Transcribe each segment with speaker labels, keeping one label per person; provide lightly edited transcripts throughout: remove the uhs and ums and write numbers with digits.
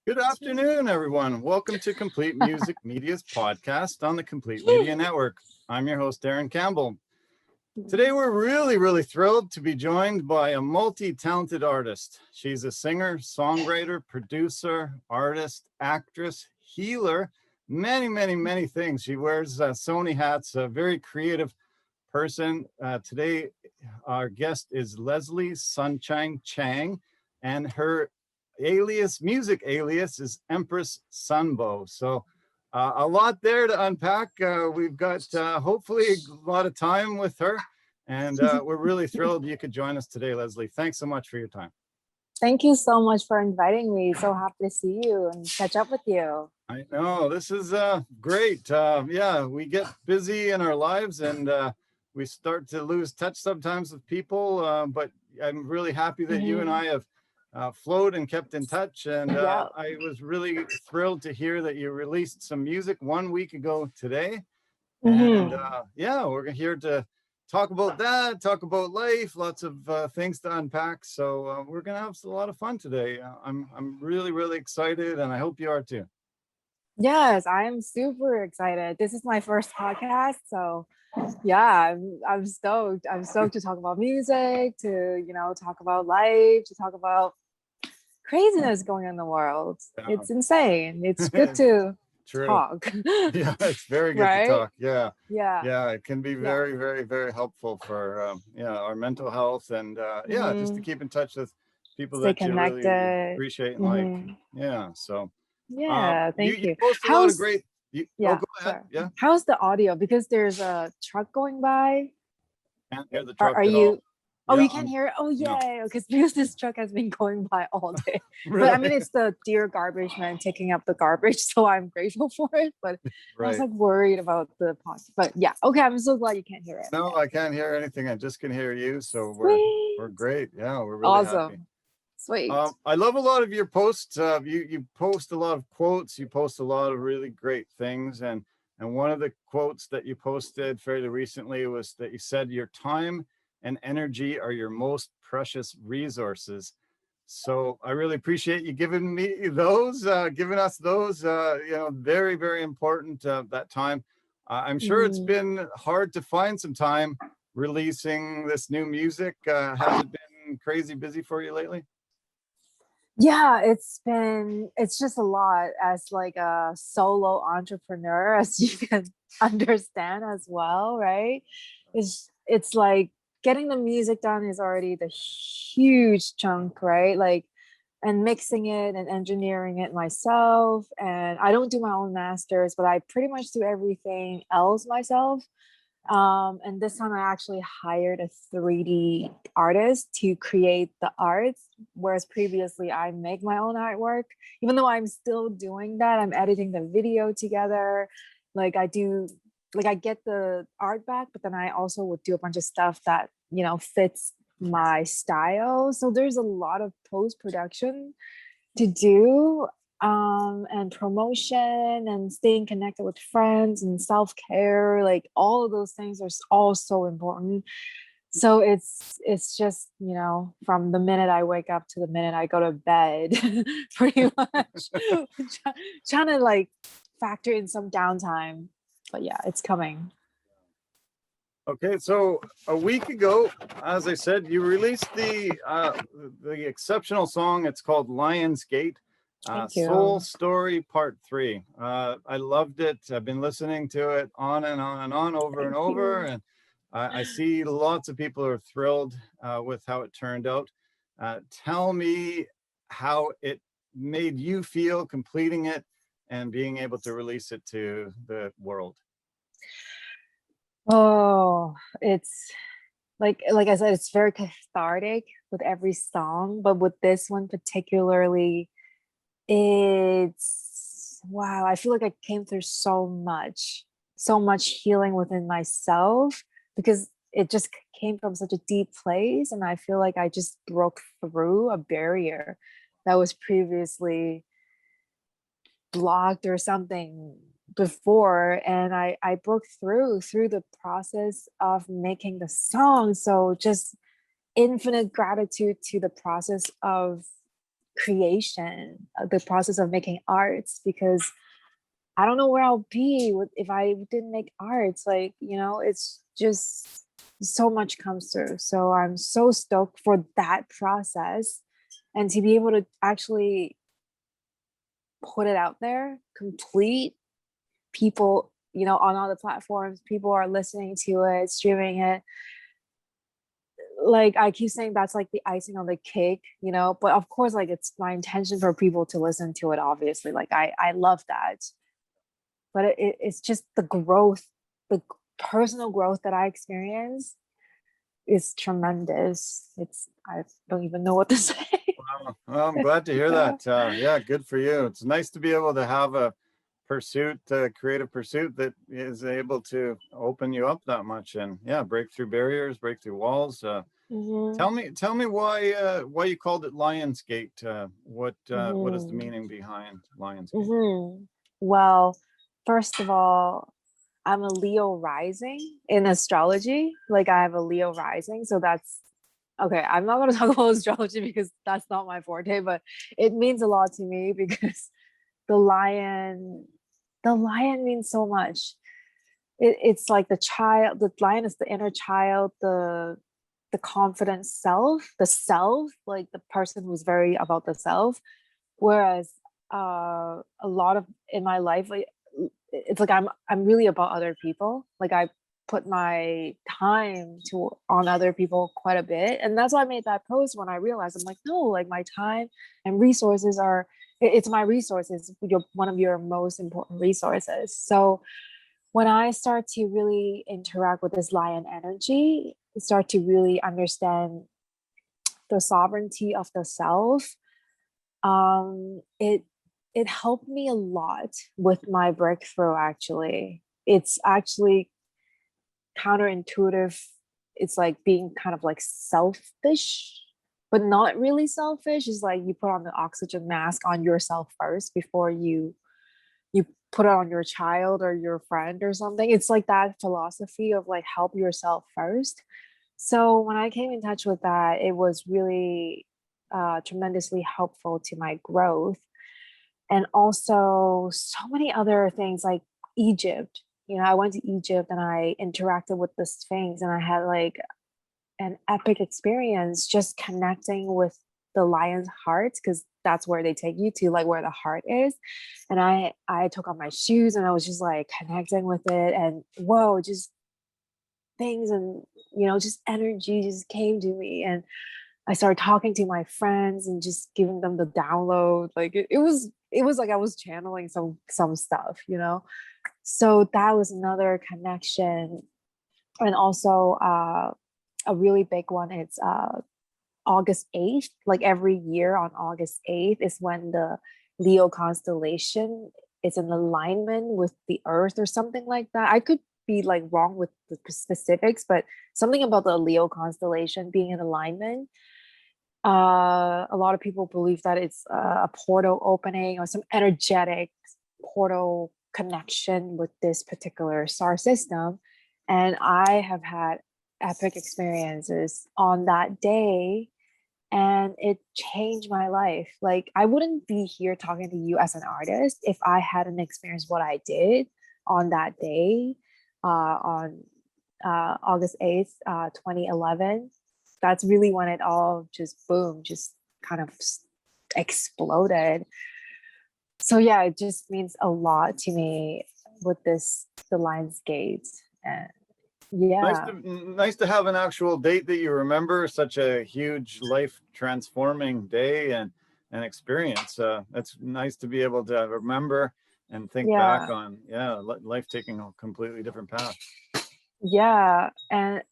Speaker 1: Good afternoon, everyone. Welcome to Complete Music Media's podcast on the Complete Media Network. I'm your host, Darren Campbell. Today, we're really thrilled to be joined by a multi-talented artist. She's a singer, songwriter, producer, artist, actress, healer, many things. She wears so many hats, a very creative person. Today, our guest is Leslie Sunshine Chang, and her music alias is Empress Sunbow. So a lot there to unpack. We've got hopefully a lot of time with her, and we're really thrilled you could join us today, Leslie. Thanks so much for your time.
Speaker 2: Thank you so much for inviting me. So happy to see you and catch up with you.
Speaker 1: I know, this is great. Yeah, we get busy in our lives, and we start to lose touch sometimes with people, but I'm really happy that you and I have flowed and kept in touch. And
Speaker 2: Yeah.
Speaker 1: I was really thrilled to hear that you released some music 1 week ago today. And yeah, we're here to talk about that, talk about life, lots of things to unpack. So we're gonna have a lot of fun today. I'm really excited, and I hope you are too.
Speaker 2: Yes, I am super excited. This is my first podcast, so yeah, I'm stoked. I'm stoked to talk about music, to talk about life, to talk about craziness going on in the world. It's insane. It's good to
Speaker 1: True.
Speaker 2: talk.
Speaker 1: Yeah, it's very good to
Speaker 2: Right?
Speaker 1: talk. Yeah.
Speaker 2: Yeah.
Speaker 1: Yeah, it can be very helpful for yeah, our mental health, and yeah, just to keep in touch with people
Speaker 2: Stay
Speaker 1: that you really
Speaker 2: connected.
Speaker 1: appreciate and like. Yeah, so
Speaker 2: Yeah, thank
Speaker 1: you
Speaker 2: you.
Speaker 1: post a lot of
Speaker 2: How's
Speaker 1: great oh,
Speaker 2: Yeah,
Speaker 1: go ahead.
Speaker 2: sorry.
Speaker 1: Yeah.
Speaker 2: How's the audio? Because there's a truck going by.
Speaker 1: Can't hear the
Speaker 2: Are
Speaker 1: truck at all.
Speaker 2: you? Oh,
Speaker 1: Yeah,
Speaker 2: you can hear it. Oh,
Speaker 1: no.
Speaker 2: yay! Because this truck has been going by all day. But I mean,
Speaker 1: Really?
Speaker 2: it's the dear garbage man taking up the garbage, so I'm grateful for it. But I was
Speaker 1: Right.
Speaker 2: like worried about the podcast. But yeah, okay. I'm so glad you can't hear it.
Speaker 1: No, I can't hear anything. I just can hear you. So we're
Speaker 2: Sweet.
Speaker 1: great. Yeah, we're really happy.
Speaker 2: Awesome. Sweet.
Speaker 1: I love a lot of your posts. You post a lot of quotes. You post a lot of really great things, and one of the quotes that you posted fairly recently was that you said your time and energy are your most precious resources. So I really appreciate you giving me those, giving us those. You know, very important that time. I'm sure it's been hard to find some time releasing this new music. Has it been crazy busy for you lately?
Speaker 2: Yeah, it's just a lot as like a solo entrepreneur, as you can understand as well, right? It's like getting the music done is already the huge chunk, right? Like, and mixing it and engineering it myself. And I don't do my own masters, but I pretty much do everything else myself. And this time I actually hired a 3D artist to create the art, whereas previously I make my own artwork. Even though I'm still doing that, I'm editing the video together. Like I get the art back, but then I also would do a bunch of stuff that, fits my style. So there's a lot of post-production to do, and promotion and staying connected with friends and self-care, like all of those things are all so important. So it's just, from the minute I wake up to the minute I go to bed, pretty much trying to like factor in some downtime. But yeah, it's coming.
Speaker 1: Okay, so a week ago, as I said, you released the exceptional song. It's called Lion's Gate,
Speaker 2: Thank
Speaker 1: Soul
Speaker 2: you.
Speaker 1: Story Part 3. I loved it. I've been listening to it on and on, over and
Speaker 2: Thank
Speaker 1: over,
Speaker 2: you.
Speaker 1: and I see lots of people are thrilled with how it turned out. Tell me how it made you feel completing it and being able to release it to the world.
Speaker 2: Oh, it's like I said, it's very cathartic with every song, but with this one particularly, it's wow, I feel like I came through so much healing within myself, because it just came from such a deep place, and I feel like I just broke through a barrier that was previously blocked or something before, and I broke through the process of making the song. So just infinite gratitude to the process of creation, the process of making arts, because I don't know where I'll be if I didn't make arts. Like, it's just so much comes through. So I'm so stoked for that process, and to be able to actually put it out there, complete, people, on all the platforms, people are listening to it, streaming it. Like, I keep saying that's like the icing on the cake, but of course, like, it's my intention for people to listen to it, obviously. Like, I love that. But it's just the growth, the personal growth that I experience is tremendous. I don't even know what to say.
Speaker 1: Wow. Well, I'm glad to hear
Speaker 2: Yeah.
Speaker 1: that. Yeah, good for you. It's nice to be able to have a pursuit, creative pursuit that is able to open you up that much, and yeah, break through barriers, break through walls.
Speaker 2: Hmm.
Speaker 1: Tell me why you called it Lionsgate. What is the
Speaker 2: Hmm.
Speaker 1: meaning behind Lionsgate?
Speaker 2: Hmm. Well, first of all, I'm a Leo rising in astrology. Like, I have a Leo rising, so that's okay. I'm not going to talk about astrology because that's not my forte, but it means a lot to me because the lion, the lion means so much. It's like the lion is the inner child, the confident self, the self, like the person who's very about the self. Whereas a lot of in my life, like, it's like I'm really about other people. Like, I put my time to on other people quite a bit, and that's why I made that post. When I realized, I'm like, no, like, my time and resources are, it's my resources, one of your most important resources. So when I start to really interact with this lion energy, start to really understand the sovereignty of the self, it helped me a lot with my breakthrough. Actually, it's actually counterintuitive. It's like being kind of like selfish, but not really selfish. It's like you put on the oxygen mask on yourself first before you put it on your child or your friend or something. It's like that philosophy of like, help yourself first. So when I came in touch with that, it was really tremendously helpful to my growth. And also so many other things, like Egypt. I went to Egypt and I interacted with the Sphinx, and I had like an epic experience just connecting with the lion's heart, because that's where they take you to, like where the heart is. And I took off my shoes and I was just like connecting with it, and whoa, just things, and just energy just came to me, and I started talking to my friends and just giving them the download. Like, it was like I was channeling some stuff. So that was another connection. And also a really big one, it's August 8th. Like, every year on August 8th is when the Leo constellation is in alignment with the earth or something like that. I could be like wrong with the specifics, but something about the Leo constellation being in alignment. A lot of people believe that it's a portal opening or some energetic portal connection with this particular star system. And I have had epic experiences on that day, and it changed my life. Like, I wouldn't be here talking to you as an artist if I hadn't experienced what I did on that day, on August 8th, 2011. That's really when it all just boom, just kind of exploded. So yeah, it just means a lot to me with the Lionsgate. And yeah.
Speaker 1: Nice to have an actual date that you remember. Such a huge life transforming day and experience. It's nice to be able to remember and think back
Speaker 2: Yeah.
Speaker 1: on, yeah, life taking a completely different path.
Speaker 2: Yeah. And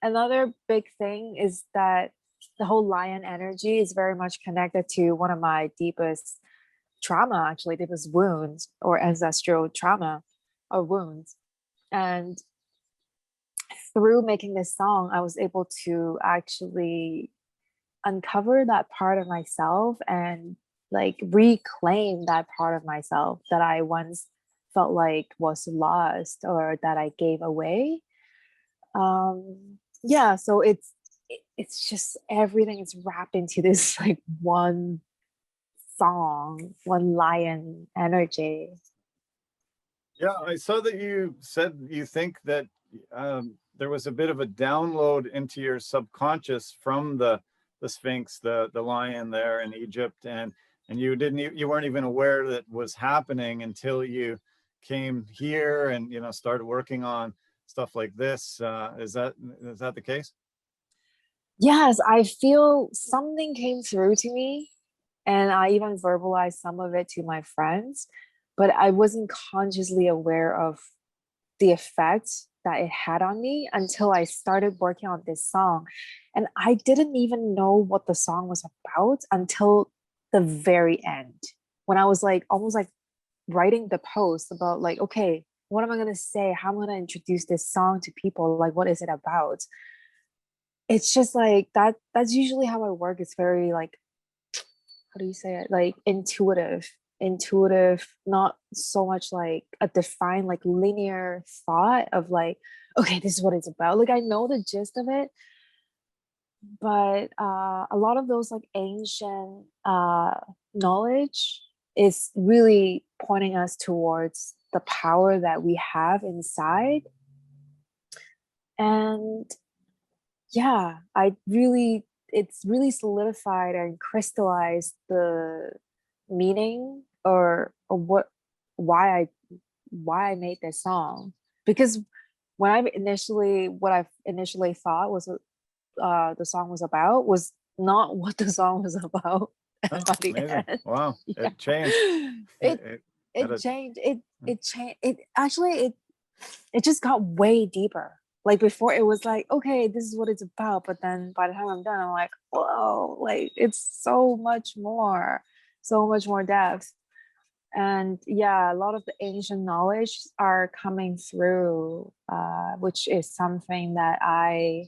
Speaker 2: another big thing is that the whole lion energy is very much connected to one of my deepest trauma, actually, deepest wounds, or ancestral trauma or wounds. And through making this song, I was able to actually uncover that part of myself and like reclaim that part of myself that I once felt like was lost or that I gave away. Yeah, so it's just everything is wrapped into this like one song, one lion energy.
Speaker 1: Yeah, I saw that you said you think that there was a bit of a download into your subconscious from the Sphinx, the lion there in Egypt, and you weren't even aware that was happening until you came here and started working on stuff like this. Is that the case?
Speaker 2: Yes, I feel something came through to me, and I even verbalized some of it to my friends, but I wasn't consciously aware of the effect that it had on me until I started working on this song. And I didn't even know what the song was about until the very end, when I was like almost like writing the post about like, okay, what am I going to say? How am I going to introduce this song to people? Like, what is it about? It's just like that's usually how I work. It's very like, how do you say it, like intuitive, not so much like a defined like linear thought of like, okay, this is what it's about. Like I know the gist of it, but a lot of those like ancient knowledge is really pointing us towards the power that we have inside. And yeah, it's really solidified and crystallized the meaning, or why I made this song. Because what I initially thought was the song was about was not what the song was about
Speaker 1: Oh,
Speaker 2: by the
Speaker 1: amazing.
Speaker 2: end.
Speaker 1: Wow,
Speaker 2: Yeah.
Speaker 1: it changed.
Speaker 2: It
Speaker 1: Had
Speaker 2: it
Speaker 1: a-
Speaker 2: changed. It changed. It actually it just got way deeper. Like before, it was like, okay, this is what it's about. But then by the time I'm done, I'm like, whoa, like it's so much more depth. And yeah, a lot of the ancient knowledge are coming through, which is something that I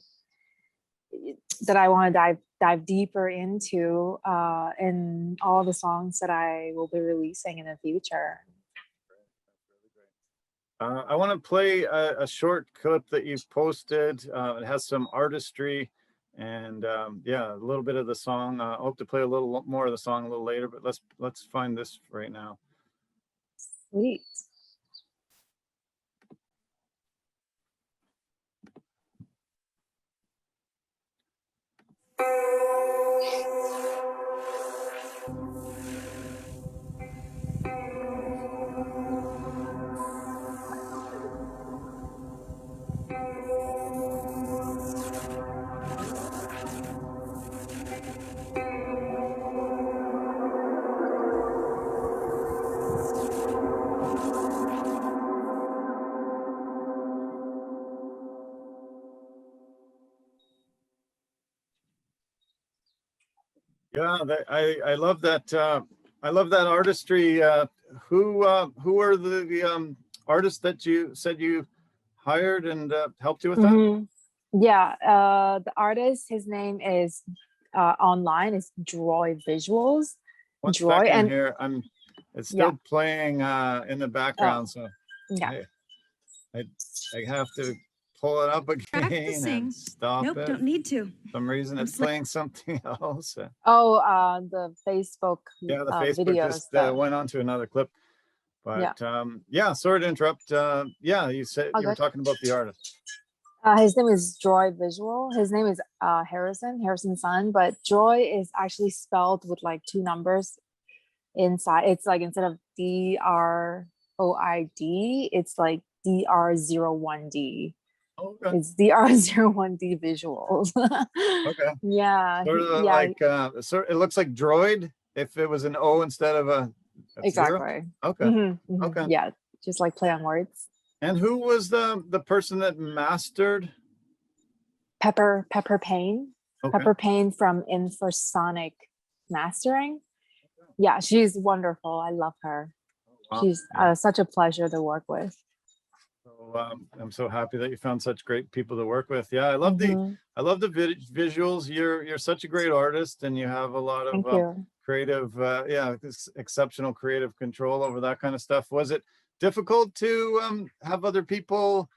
Speaker 2: want to dive deeper into in all the songs that I will be releasing in the future.
Speaker 1: I want to play a short clip that you've posted. It has some artistry and yeah, a little bit of the song. I hope to play a little more of the song a little later, but let's find this right now.
Speaker 2: Sweet.
Speaker 1: Yeah, I love that. I love that artistry. Who are the artists that you said you hired and helped you with that?
Speaker 2: Mhm. Yeah, the artist, his name is online is Droy Visuals.
Speaker 1: One
Speaker 2: Droy,
Speaker 1: second
Speaker 2: and
Speaker 1: here. It's
Speaker 2: yeah,
Speaker 1: still playing in the
Speaker 2: oh
Speaker 1: background, so
Speaker 2: yeah.
Speaker 1: I I, I have to pull it up again and
Speaker 3: Practicing.
Speaker 1: stop
Speaker 3: Nope,
Speaker 1: it.
Speaker 3: don't need to.
Speaker 1: For some reason,
Speaker 3: I'm
Speaker 1: it's playing something else.
Speaker 2: Oh, the Facebook
Speaker 1: Yeah, the Facebook
Speaker 2: video
Speaker 1: just
Speaker 2: stuff.
Speaker 1: went on to another clip.
Speaker 2: Yeah,
Speaker 1: But yeah, sorry to interrupt. Yeah, you said
Speaker 2: all
Speaker 1: you were
Speaker 2: good.
Speaker 1: talking about the artist.
Speaker 2: His name is Droy Visual. His name is Harrison Sun, but Droy is actually spelled with like two numbers inside. It's like instead of DROID, it's like DR01D.
Speaker 1: Okay.
Speaker 2: It's DR01D Visuals.
Speaker 1: Okay.
Speaker 2: Yeah,
Speaker 1: Sort of
Speaker 2: yeah,
Speaker 1: like it looks like droid if it was an O instead of a zero.
Speaker 2: exactly.
Speaker 1: Okay. Okay.
Speaker 2: Yeah, just like play on words.
Speaker 1: And who was the person that mastered?
Speaker 2: Pepper Payne.
Speaker 1: Okay.
Speaker 2: Pepper Payne from Infrasonic Mastering. Yeah, she's wonderful. I love her.
Speaker 1: Wow.
Speaker 2: She's
Speaker 1: Yeah.
Speaker 2: such a pleasure to work with.
Speaker 1: So I'm so happy that you found such great people to work with. Yeah, I love the visuals. You're such a great artist, and you have a lot
Speaker 2: Thank
Speaker 1: of
Speaker 2: you.
Speaker 1: creative, yeah, exceptional creative control over that kind of stuff. Was it difficult to have other people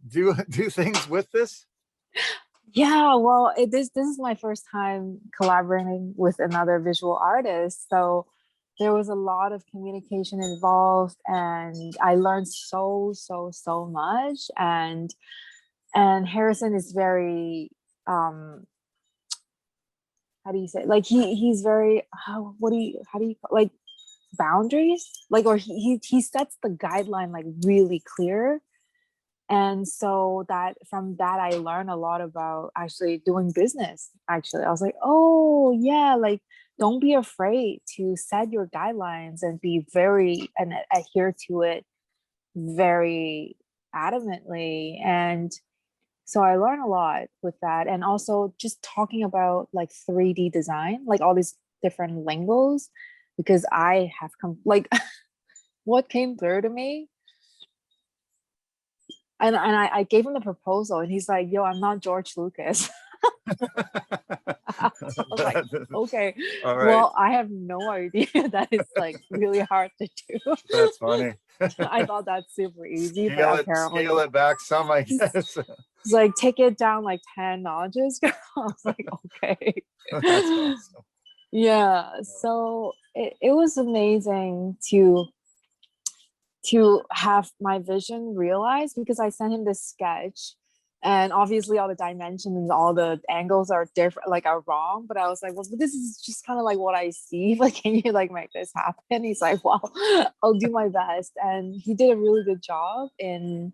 Speaker 1: do things with this?
Speaker 2: Yeah, well, this is my first time collaborating with another visual artist, so there was a lot of communication involved, and I learned so much. And Harrison is very how do you say, like, he's very, how do you like, boundaries, like, or he sets the guideline like really clear. And so that from that I learned a lot about actually doing business. Actually, I was like, oh yeah, like, don't be afraid to set your guidelines and be very and adhere to it very adamantly. And so I learned a lot with that. And also just talking about like 3D design, like all these different lingo's, because I have come like what came through to me. And I gave him the proposal, and he's like, yo, I'm not George Lucas. I was like, okay,
Speaker 1: All right.
Speaker 2: well, I have no idea that it's like really hard to do.
Speaker 1: That's funny.
Speaker 2: I thought that's super easy, but apparently
Speaker 1: scale it back some, I guess.
Speaker 2: it's like, take it down like 10 notches. I was like, okay.
Speaker 1: That's awesome.
Speaker 2: Yeah, so it was amazing to have my vision realized, because I sent him this sketch, and obviously all the dimensions and all the angles are different, like, are wrong. But I was like, well, this is just kind of like what I see. Like, can you like make this happen? He's like, well, I'll do my best. And he did a really good job in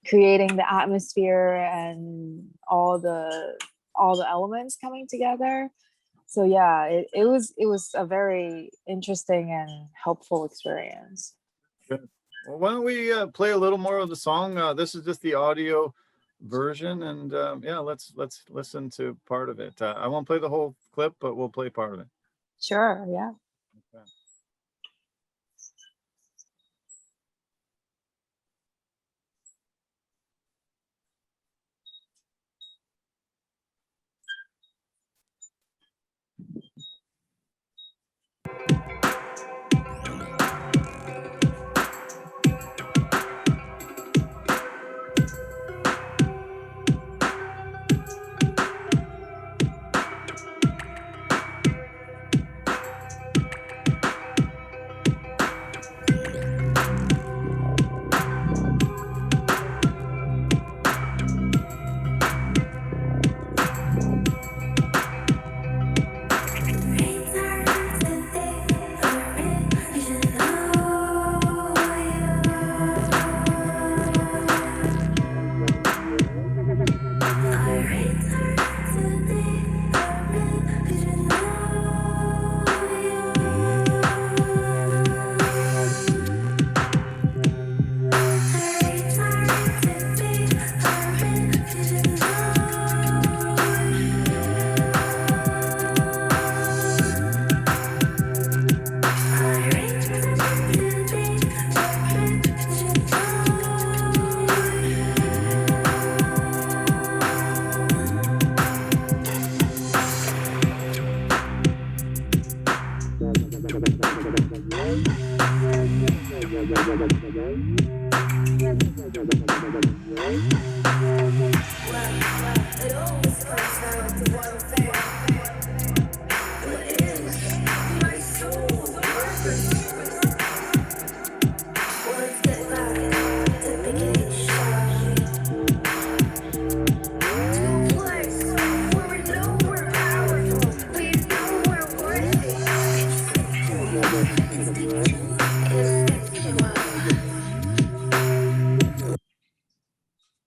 Speaker 2: creating the atmosphere and all the elements coming together. So yeah, it was a very interesting and helpful experience.
Speaker 1: Good. Well, why don't we play a little more of the song? This is just the audio version, and yeah, let's listen to part of it. I won't play the whole clip, but we'll play part of it.
Speaker 2: Sure, yeah.
Speaker 1: Okay.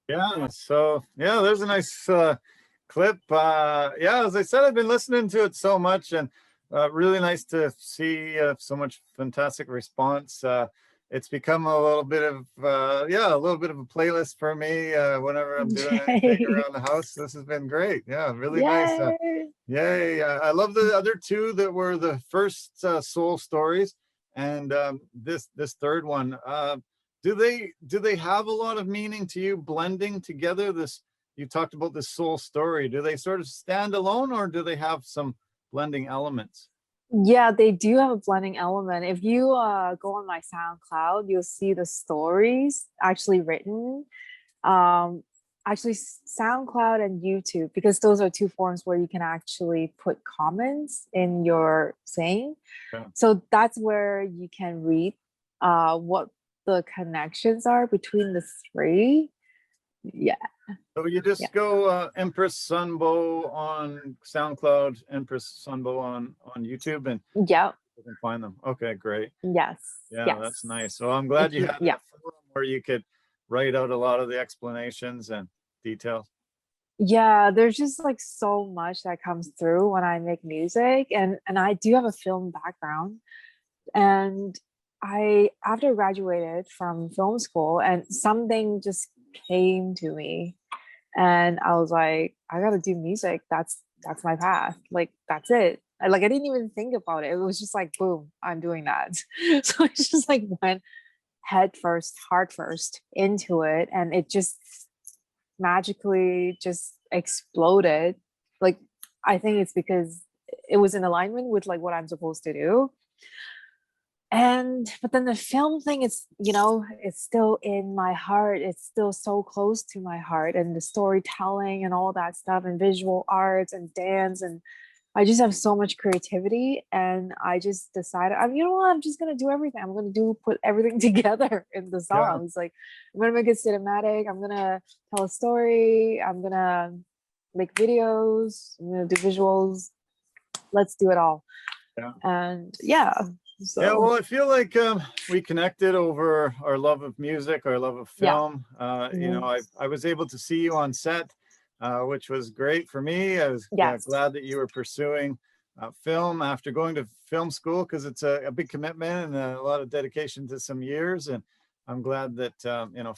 Speaker 1: Yeah, so yeah, there's a nice clip. Yeah, as I said, I've been listening to it so much, and really nice to see so much fantastic response. It's become a little bit of yeah, a little bit of a playlist for me whenever I'm doing anything around the house. This has been great. Yeah, really nice. Yay! I love the other two that were the first soul stories, and this third one. Do they have a lot of meaning to you, blending together this? You talked about this soul story. Do they sort of stand alone, or do they have some blending elements?
Speaker 2: Yeah, they do have a blending element. If you go on my SoundCloud, you'll see the stories actually written. Um, actually SoundCloud and YouTube, because those are two forms where you can actually put comments in your saying.
Speaker 1: Yeah.
Speaker 2: So that's where you can read what the connections are between the three. Yeah.
Speaker 1: So you just
Speaker 2: Yeah.
Speaker 1: go Empress Sunbow on SoundCloud, Empress Sunbow on YouTube, and
Speaker 2: Yeah.
Speaker 1: you can find them. Okay, great.
Speaker 2: Yes.
Speaker 1: Yeah,
Speaker 2: Yes.
Speaker 1: that's nice. So I'm glad you had
Speaker 2: Yeah.
Speaker 1: that forum where you could write out a lot of the explanations and details.
Speaker 2: Yeah, there's just like so much that comes through when I make music, and I do have a film background. And I, after I graduated from film school, and something just came to me, and I was like, I gotta do music. That's my path. Like that's it. I didn't even think about it. It was just like boom, I'm doing that. So it's just like went head first, heart first into it, and it just magically just exploded. Like I think it's because it was in alignment with like what I'm supposed to do. And but then the film thing, it's it's still in my heart, it's still so close to my heart, and the storytelling and all that stuff, and visual arts and dance, and I just have so much creativity. And I just decided, you know what, I'm just gonna do everything. I'm gonna put everything together in the
Speaker 1: Yeah.
Speaker 2: songs. Like I'm gonna make it cinematic, I'm gonna tell a story, I'm gonna make videos, I'm gonna do visuals. Let's do it all.
Speaker 1: Yeah.
Speaker 2: And yeah.
Speaker 1: Yeah,
Speaker 2: So
Speaker 1: well, I feel like we connected over our love of music, our love of
Speaker 2: yeah.
Speaker 1: film. I was able to see you on set, which was great for me. I was
Speaker 2: Yes.
Speaker 1: glad that you were pursuing film after going to film school, because it's a big commitment and a lot of dedication to some years. And I'm glad that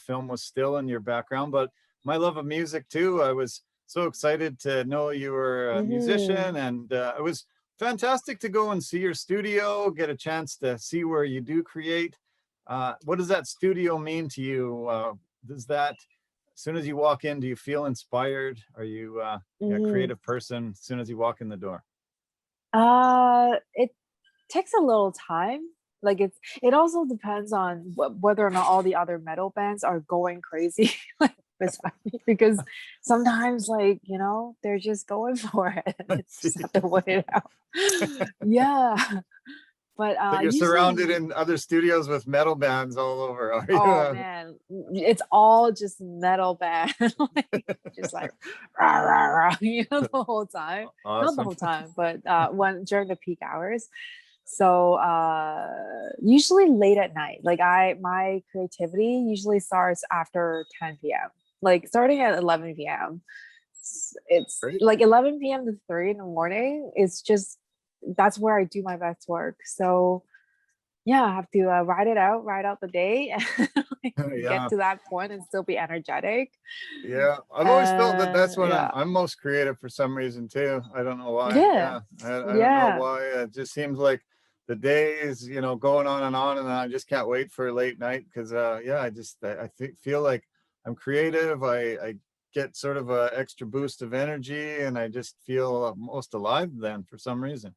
Speaker 1: film was still in your background. But my love of music too, I was so excited to know you were a musician, and it was fantastic to go and see your studio, get a chance to see where you do create. What does that studio mean to you? Does that, as soon as you walk in, do you feel inspired? Are you a creative person as soon as you walk in the door?
Speaker 2: It takes a little time. Like it also depends on whether or not all the other metal bands are going crazy like beside me, because sometimes they're just going for it. You just have to wait it out. Yeah. But
Speaker 1: So you're surrounded
Speaker 2: usually,
Speaker 1: in other studios with metal bands all over, are you?
Speaker 2: oh man, it's all just metal band. Just like rah, rah, rah, the whole time. Not the
Speaker 1: Awesome.
Speaker 2: whole time, but when during the peak hours. So usually late at night. Like my creativity usually starts after 10 p.m. Like starting at 11 p.m. It's
Speaker 1: Great.
Speaker 2: like 11 p.m. to 3 in the morning. It's just that's where I do my best work. So yeah, I have to ride out the day, and get
Speaker 1: Yeah.
Speaker 2: to that point and still be energetic.
Speaker 1: Yeah, I've always felt that that's when
Speaker 2: Yeah.
Speaker 1: I'm most creative for some reason too. I don't know why.
Speaker 2: Yeah.
Speaker 1: Yeah, I don't know
Speaker 2: Yeah.
Speaker 1: why. It just seems like the day is, going on, and I just can't wait for late night, because yeah, feel like I'm creative. I get sort of a extra boost of energy, and I just feel most alive then for some reason.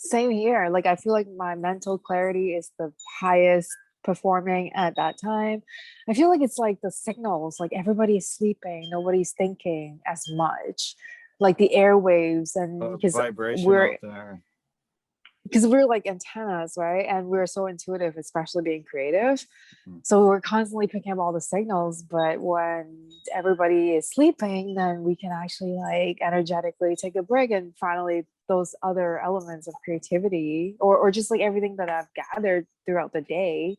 Speaker 2: Same here. Like I feel like my mental clarity is the highest performing at that time. I feel like it's like the signals, like everybody's sleeping, nobody's thinking as much. Like the airwaves, and
Speaker 1: Vibration out there.
Speaker 2: because we're like antennas, right? And we're so intuitive, especially being creative.
Speaker 1: Mhm.
Speaker 2: So we're constantly picking up all the signals. But when everybody is sleeping, then we can actually like energetically take a break, and finally those other elements of creativity, or just like everything that I've gathered throughout the day,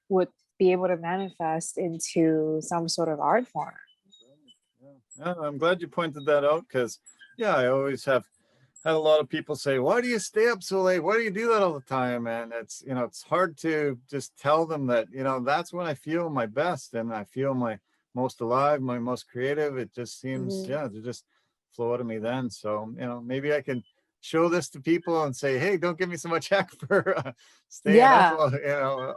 Speaker 2: would be able to manifest into some sort of art form.
Speaker 1: Yeah, I'm glad you pointed that out, because yeah, I always have had a lot of people say, why do you stay up so late? Why do you do that all the time? And it's hard to just tell them that, that's when I feel my best, and I feel my most alive, my most creative. It just seems, to just flow out of me then. So, maybe I can show this to people and say, hey, don't give me so much heck for staying up,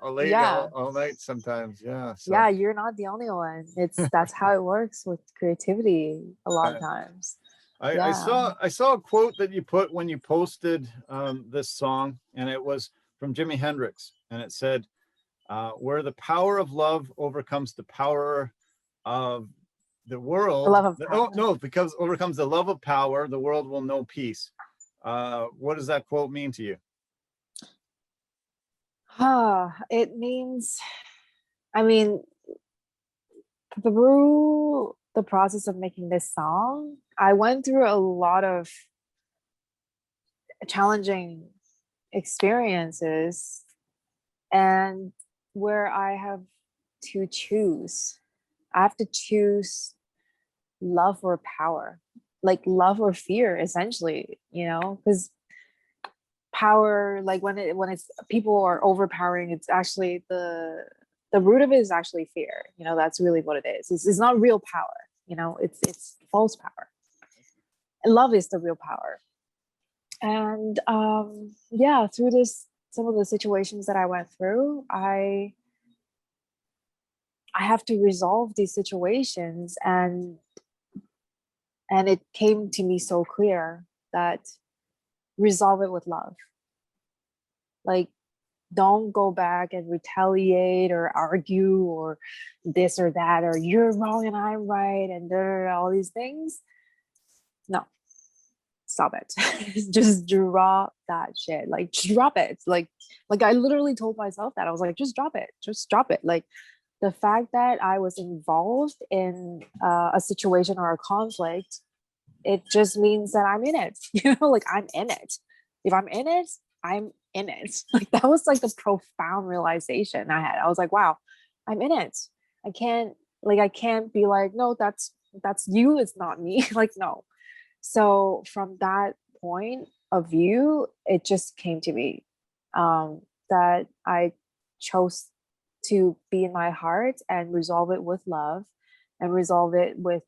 Speaker 1: late all night sometimes. Yeah. So.
Speaker 2: Yeah, you're not the only one. That's how it works with creativity a lot of times.
Speaker 1: I saw a quote that you put when you posted this song, and it was from Jimi Hendrix, and it said, where the power of love overcomes the power of the world,
Speaker 2: The love of power.
Speaker 1: no, because overcomes the love of power, the world will know peace. What does that quote mean to you?
Speaker 2: It means, I mean, through the process of making this song, I went through a lot of challenging experiences, and where I have to choose. I have to choose love or power, like love or fear, essentially, because power, like when it's people are overpowering, it's actually the root of it is actually fear. That's really what it is. It's not real power. It's false power. And love is the real power. And yeah, through some of the situations that I went through, I have to resolve these situations, and it came to me so clear that resolve it with love. Like, don't go back and retaliate or argue or this or that, or you're wrong and I'm right, and all these things. No, stop it. Just drop that shit. Like, drop it. Like I literally told myself that. I was like, just drop it. Just drop it. Like, the fact that I was involved in a situation or a conflict, it just means that I'm in it. Like, I'm in it. If I'm in it, I'm in it. Like, that was like the profound realization I had. I was like, wow, I'm in it. I can't be like, no, that's you, it's not me. Like, no. So from that point of view, it just came to me that I chose to be in my heart and resolve it with love, and resolve it with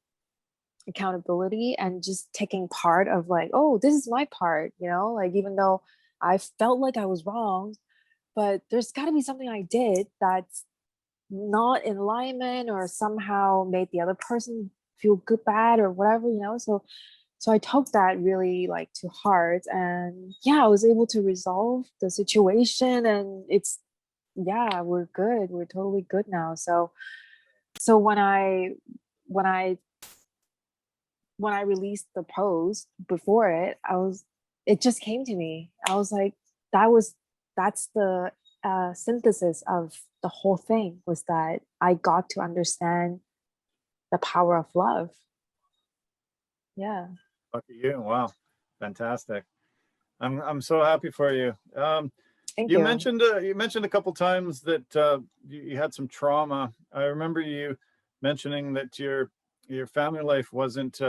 Speaker 2: accountability, and just taking part of, like, oh, this is my part, like, even though I felt like I was wrong, but there's got to be something I did that's not in alignment, or somehow made the other person feel good, bad, or whatever, so I took that really, like, to heart, and yeah, I was able to resolve the situation, and yeah, we're good. We're totally good now. So when I released the post before it, it just came to me. I was like, that's the synthesis of the whole thing, was that I got to understand the power of love. Yeah.
Speaker 1: Lucky you. Wow. Fantastic. I'm so happy for you.
Speaker 2: Thank
Speaker 1: You
Speaker 2: you.
Speaker 1: mentioned a couple times that you had some trauma. I remember you mentioning that your family life wasn't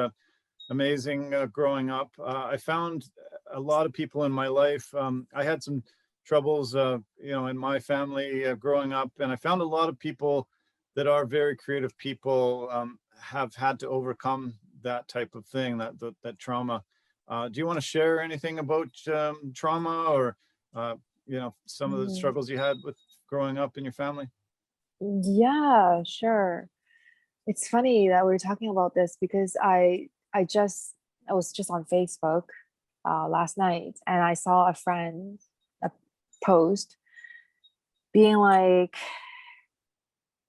Speaker 1: amazing growing up. I found a lot of people in my life. I had some troubles, in my family growing up, and I found a lot of people that are very creative people have had to overcome that type of thing, that trauma. Do you want to share anything about trauma, or some of the struggles you had with growing up in your family?
Speaker 2: Yeah, sure. It's funny that we're talking about this, because I was just on Facebook last night, and I saw a friend post being like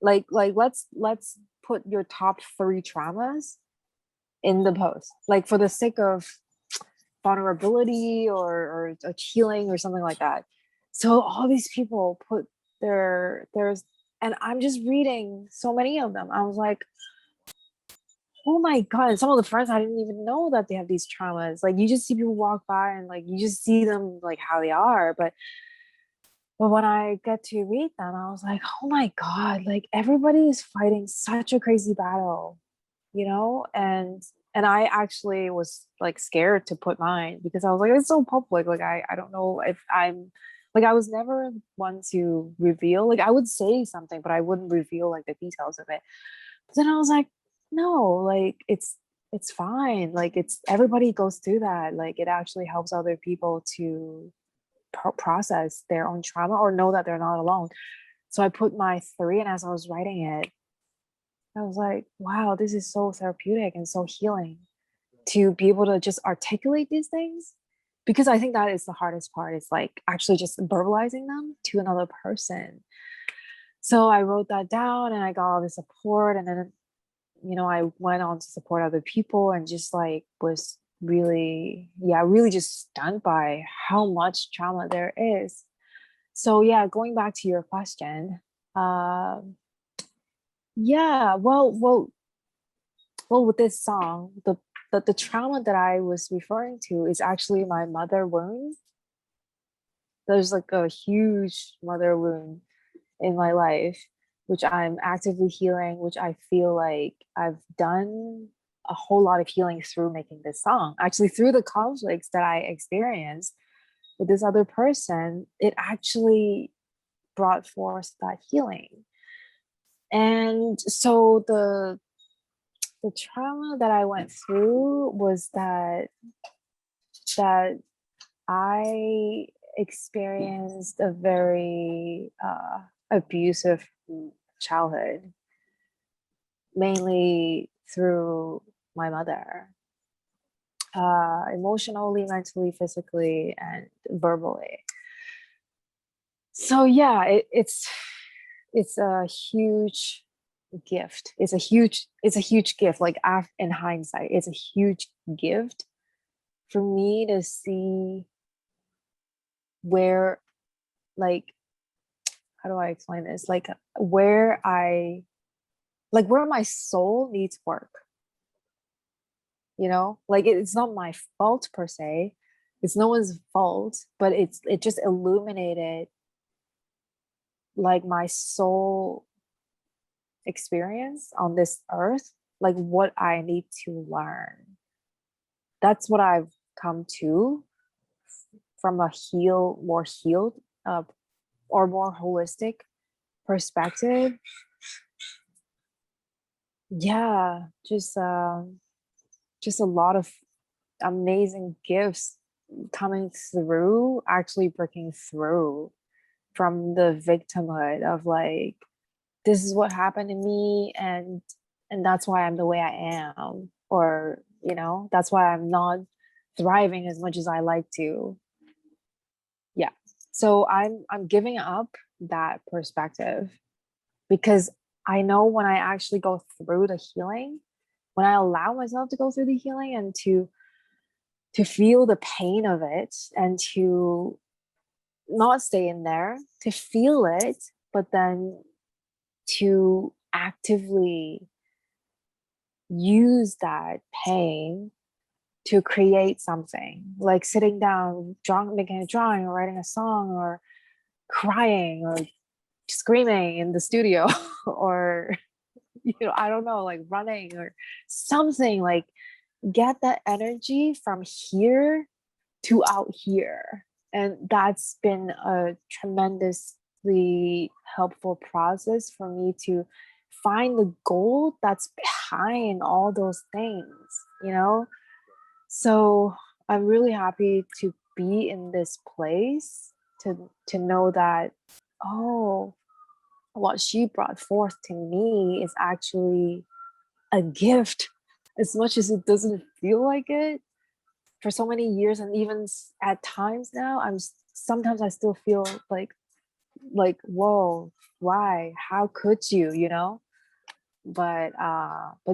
Speaker 2: let's put your top 3 traumas in the post, like, for the sake of vulnerability, or healing, or something like that. So all these people put there's, and I'm just reading so many of them. I was like, oh my God. And some of the friends, I didn't even know that they have these traumas. Like, you just see people walk by, and, like, you just see them, like, how they are. But when I get to read them, I was like, oh my God, like, everybody is fighting such a crazy battle, and I actually was, like, scared to put mine, because I was like, it's so public. Like, I don't know if I'm, like, I was never one to reveal. Like, I would say something, but I wouldn't reveal, like, the details of it. But then I was like, no, like, it's fine. Like, it's, everybody goes through that. Like, it actually helps other people to process their own trauma, or know that they're not alone. So I put my 3, and as I was writing it, I was like, wow, this is so therapeutic and so healing, to be able to just articulate these things, because I think that is the hardest part, is, like, actually just verbalizing them to another person. So I wrote that down, and I got all the support, and then I went on to support other people and just like was really, yeah, really just stunned by how much trauma there is. So yeah, going back to your question, um, yeah, well, with this song, the trauma that I was referring to is actually my mother wound. There's like a huge mother wound in my life, which I'm actively healing, which I feel like I've done a whole lot of healing through making this song. Actually, through the conflicts that I experienced with this other person, it actually brought forth that healing. And so the trauma that I went through was that I experienced a very abusive childhood, mainly through my mother, emotionally, mentally, physically, and verbally. So yeah, it's a huge gift. It's a huge gift. Like in hindsight, it's a huge gift for me to see where, like, how do I explain this? Like where my soul needs work. Like it's not my fault per se. It's no one's fault, but it just illuminated like my soul experience on this earth, like what I need to learn. That's what I've come to from a more healed or more holistic perspective. Yeah, just a lot of amazing gifts coming through, actually breaking through from the victimhood of like, this is what happened to me, and that's why I'm the way I am, or that's why I'm not thriving as much as I like to. Yeah, so I'm giving up that perspective, because I know when I actually go through the healing, when I allow myself to go through the healing and to feel the pain of it, and to not stay in there, to feel it, but then to actively use that pain to create something, like sitting down, making a drawing, or writing a song, or crying, or screaming in the studio, or I don't know, like running or something, like get that energy from here to out here. And that's been a tremendously helpful process for me to find the gold that's behind all those things. So I'm really happy to be in this place, to know that, oh, what she brought forth to me is actually a gift, as much as it doesn't feel like it. For so many years, and even at times now, sometimes I still feel like whoa, why, how could you. But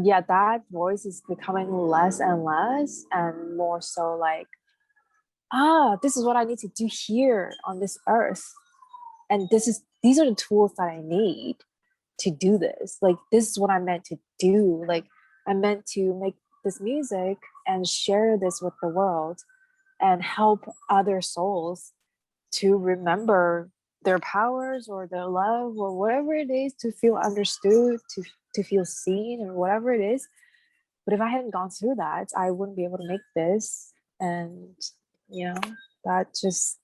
Speaker 2: yeah, that voice is becoming less and less, and more so like, this is what I need to do here on this earth, and these are the tools that I need to do this. Like, this is what I'm meant to do. Like, I'm meant to make this music and share this with the world, and help other souls to remember their powers, or their love, or whatever it is, to feel understood, to feel seen, or whatever it is. But if I hadn't gone through that, I wouldn't be able to make this. And you know that just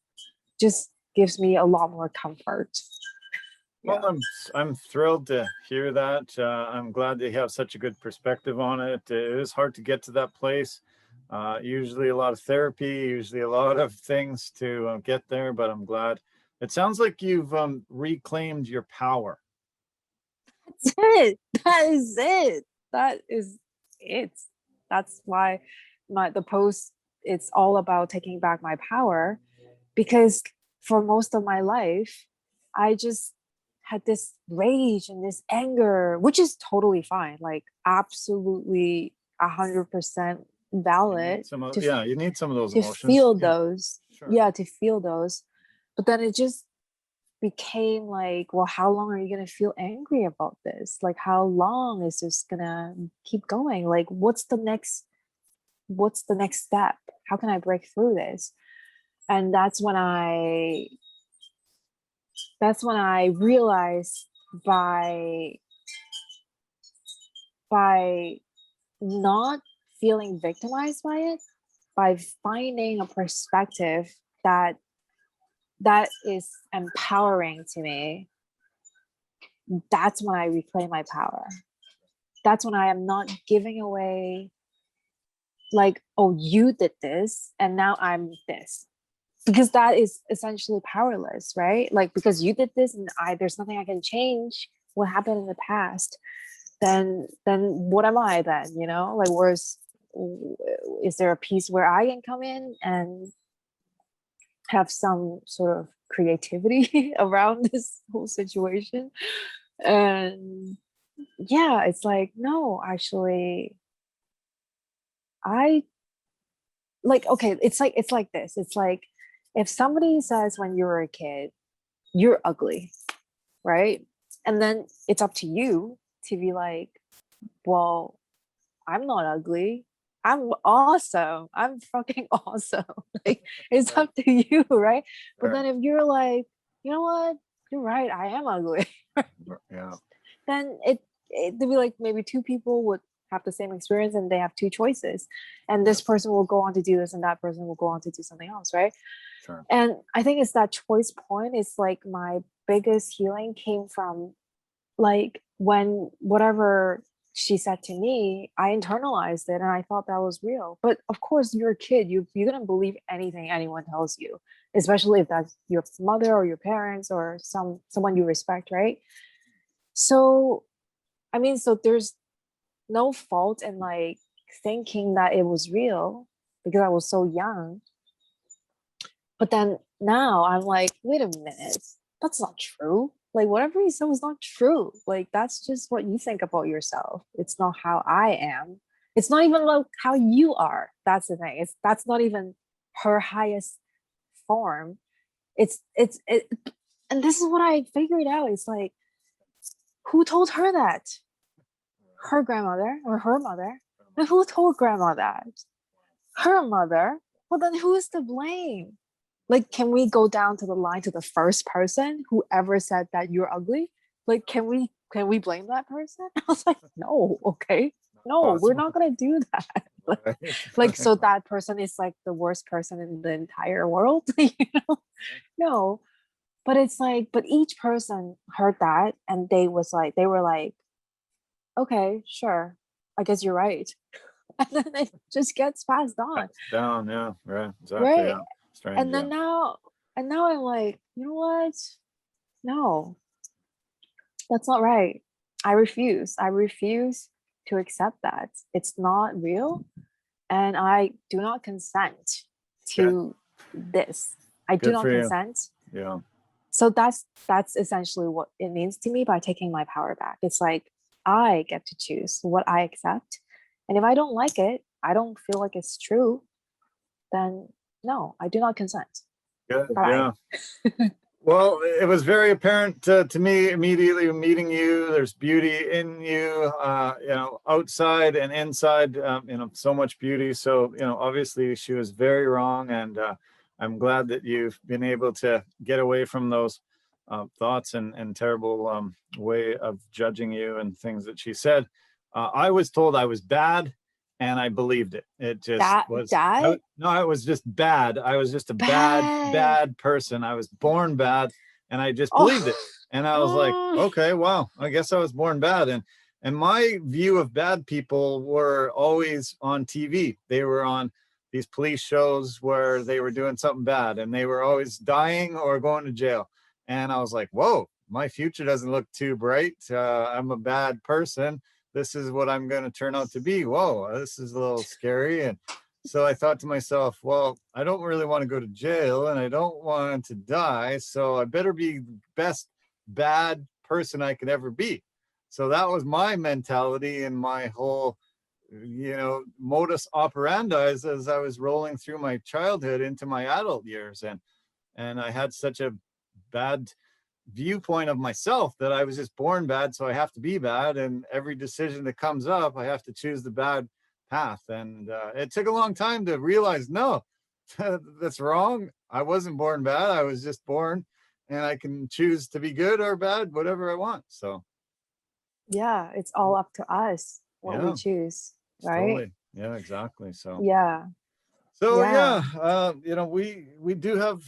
Speaker 2: gives me a lot more comfort.
Speaker 1: Well, I'm thrilled to hear that. I'm glad that you have such a good perspective on it. It is hard to get to that place. Usually a lot of therapy, usually a lot of things to get there, but I'm glad. It sounds like you've reclaimed your power.
Speaker 2: That's it. That is it. That is it. That's why the post, it's all about taking back my power, because for most of my life, I just had this rage and this anger, which is totally fine, like absolutely 100% valid
Speaker 1: You need some of those
Speaker 2: to
Speaker 1: emotions.
Speaker 2: feel those.
Speaker 1: Sure.
Speaker 2: Yeah, to feel those. But then it just became like, well, how long are you going to feel angry about this? Like, how long is this going to keep going? Like, what's the next step? How can I break through this? And that's when I realized by not feeling victimized by it, by finding a perspective that is empowering to me, that's when I reclaim my power. That's when I am not giving away, like, oh, you did this and now I'm this, because that is essentially powerless, right? Like, because you did this and there's nothing I can change what happened in the past, then what am I then? You know, like, is there a piece where I can come in and have some sort of creativity around this whole situation? And yeah, it's like, no, actually, I like, okay, it's like this. It's like if somebody says when you were a kid, you're ugly, right? And then it's up to you to be like, well, I'm not ugly. I'm awesome. I'm fucking awesome. Like, it's up to you, right? But then if you're like, you know what? You're right. I am ugly.
Speaker 1: Yeah.
Speaker 2: Then it'd be like maybe two people would have the same experience and they have two choices. And this person will go on to do this and that person will go on to do something else, right?
Speaker 1: Sure.
Speaker 2: And I think it's that choice point. It's like my biggest healing came from, like, when whatever she said to me, I internalized it and I thought that was real. But of course, you're a kid. You're gonna believe anything anyone tells you, especially if that's your mother or your parents or someone you respect, right? So, I mean, so there's no fault in like thinking that it was real because I was so young. But then now I'm like, wait a minute, that's not true. Like, whatever you said was not true. Like, that's just what you think about yourself. It's not how I am. It's not even like how you are. That's the thing. That's not even her highest form. It, and this is what I figured out. It's like, who told her that? Her grandmother or her mother? And who told grandma that? Her mother. Well, then who is to blame? Like, can we go down to the line to the first person who ever said that you're ugly? Like, can we blame that person? I was like, no, okay. No, we're not gonna do that. Like, so that person is like the worst person in the entire world, you know? No. But it's like, but each person heard that and they were like, okay, sure. I guess you're right. And then it just gets passed on.
Speaker 1: Down, yeah, right. Exactly.
Speaker 2: Right.
Speaker 1: Yeah. Strange,
Speaker 2: And then now I'm like, you know what? No, that's not right. I refuse. I refuse to accept that. It's not real. And I do not consent to this. I do
Speaker 1: Good
Speaker 2: not
Speaker 1: for you.
Speaker 2: consent.
Speaker 1: Yeah.
Speaker 2: So that's essentially what it means to me by taking my power back. It's like I get to choose what I accept. And if I don't like it, I don't feel like it's true, then no, I do not consent.
Speaker 1: Good.
Speaker 2: Bye.
Speaker 1: Yeah. Well, it was very apparent to me immediately meeting you. There's beauty in you, you know, outside and inside, you know, so much beauty. So, you know, obviously she was very wrong. And I'm glad that you've been able to get away from those thoughts and terrible way of judging you and things that she said. I was told I was bad. And I believed it. It just was.
Speaker 2: That?
Speaker 1: No, I was just bad. I was just a bad person. I was born bad, and I just believed it. And I was like, okay, well, I guess I was born bad. And my view of bad people were always on TV. They were on these police shows where they were doing something bad, and they were always dying or going to jail. And I was like, whoa, my future doesn't look too bright. I'm a bad person. This is what I'm going to turn out to be. Whoa, this is a little scary. And so I thought to myself, well, I don't really want to go to jail and I don't want to die. So I better be best bad person I could ever be. So that was my mentality and my whole, modus operandi as I was rolling through my childhood into my adult years. And I had such a bad viewpoint of myself that I was just born bad, so I have to be bad, and every decision that comes up I have to choose the bad path. And it took a long time to realize, no, that's wrong. I wasn't born bad. I was just born, and I can choose to be good or bad, whatever I want. So
Speaker 2: Yeah, it's all up to us what we
Speaker 1: yeah,
Speaker 2: choose, right?
Speaker 1: totally. Yeah, exactly. So
Speaker 2: Yeah.
Speaker 1: yeah,
Speaker 2: Yeah.
Speaker 1: we do have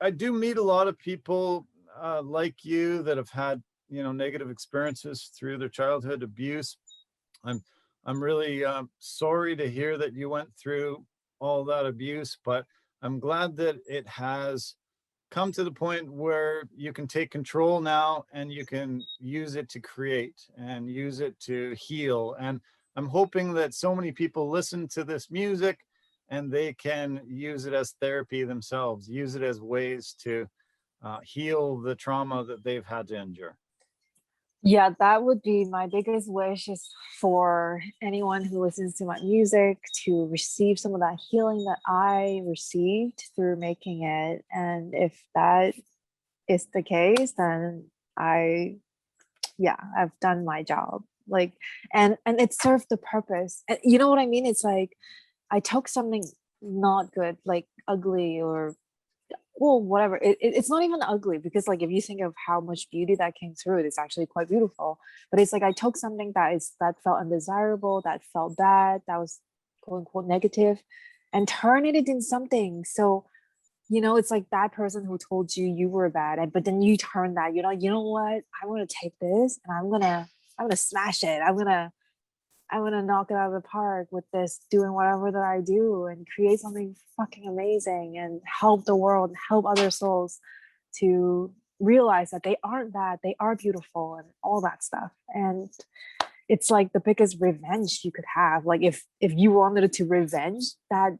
Speaker 1: I do meet a lot of people like you that have had, negative experiences through their childhood abuse. I'm I'm really sorry to hear that you went through all that abuse, but I'm glad that it has come to the point where you can take control now and you can use it to create and use it to heal. And I'm hoping that so many people listen to this music and they can use it as therapy themselves, use it as ways to heal the trauma that they've had to endure.
Speaker 2: Yeah, that would be my biggest wish, is for anyone who listens to my music to receive some of that healing that I received through making it. And if that is the case, then I, yeah, I've done my job. Like, and it served the purpose. And you know what I mean? It's like I took something not good, like ugly, or well, whatever. It's not even ugly, because like if you think of how much beauty that came through it, it's actually quite beautiful. But it's like I took something that felt undesirable, that felt bad, that was quote unquote negative, and turned it into something. So it's like that person who told you you were bad, and but then you turn that, you know what? I want to take this and I'm gonna smash it. I'm gonna knock it out of the park with this, doing whatever that I do, and create something fucking amazing and help the world, help other souls to realize that they aren't bad, they are beautiful, and all that stuff. And it's like the biggest revenge you could have. Like if you wanted to revenge that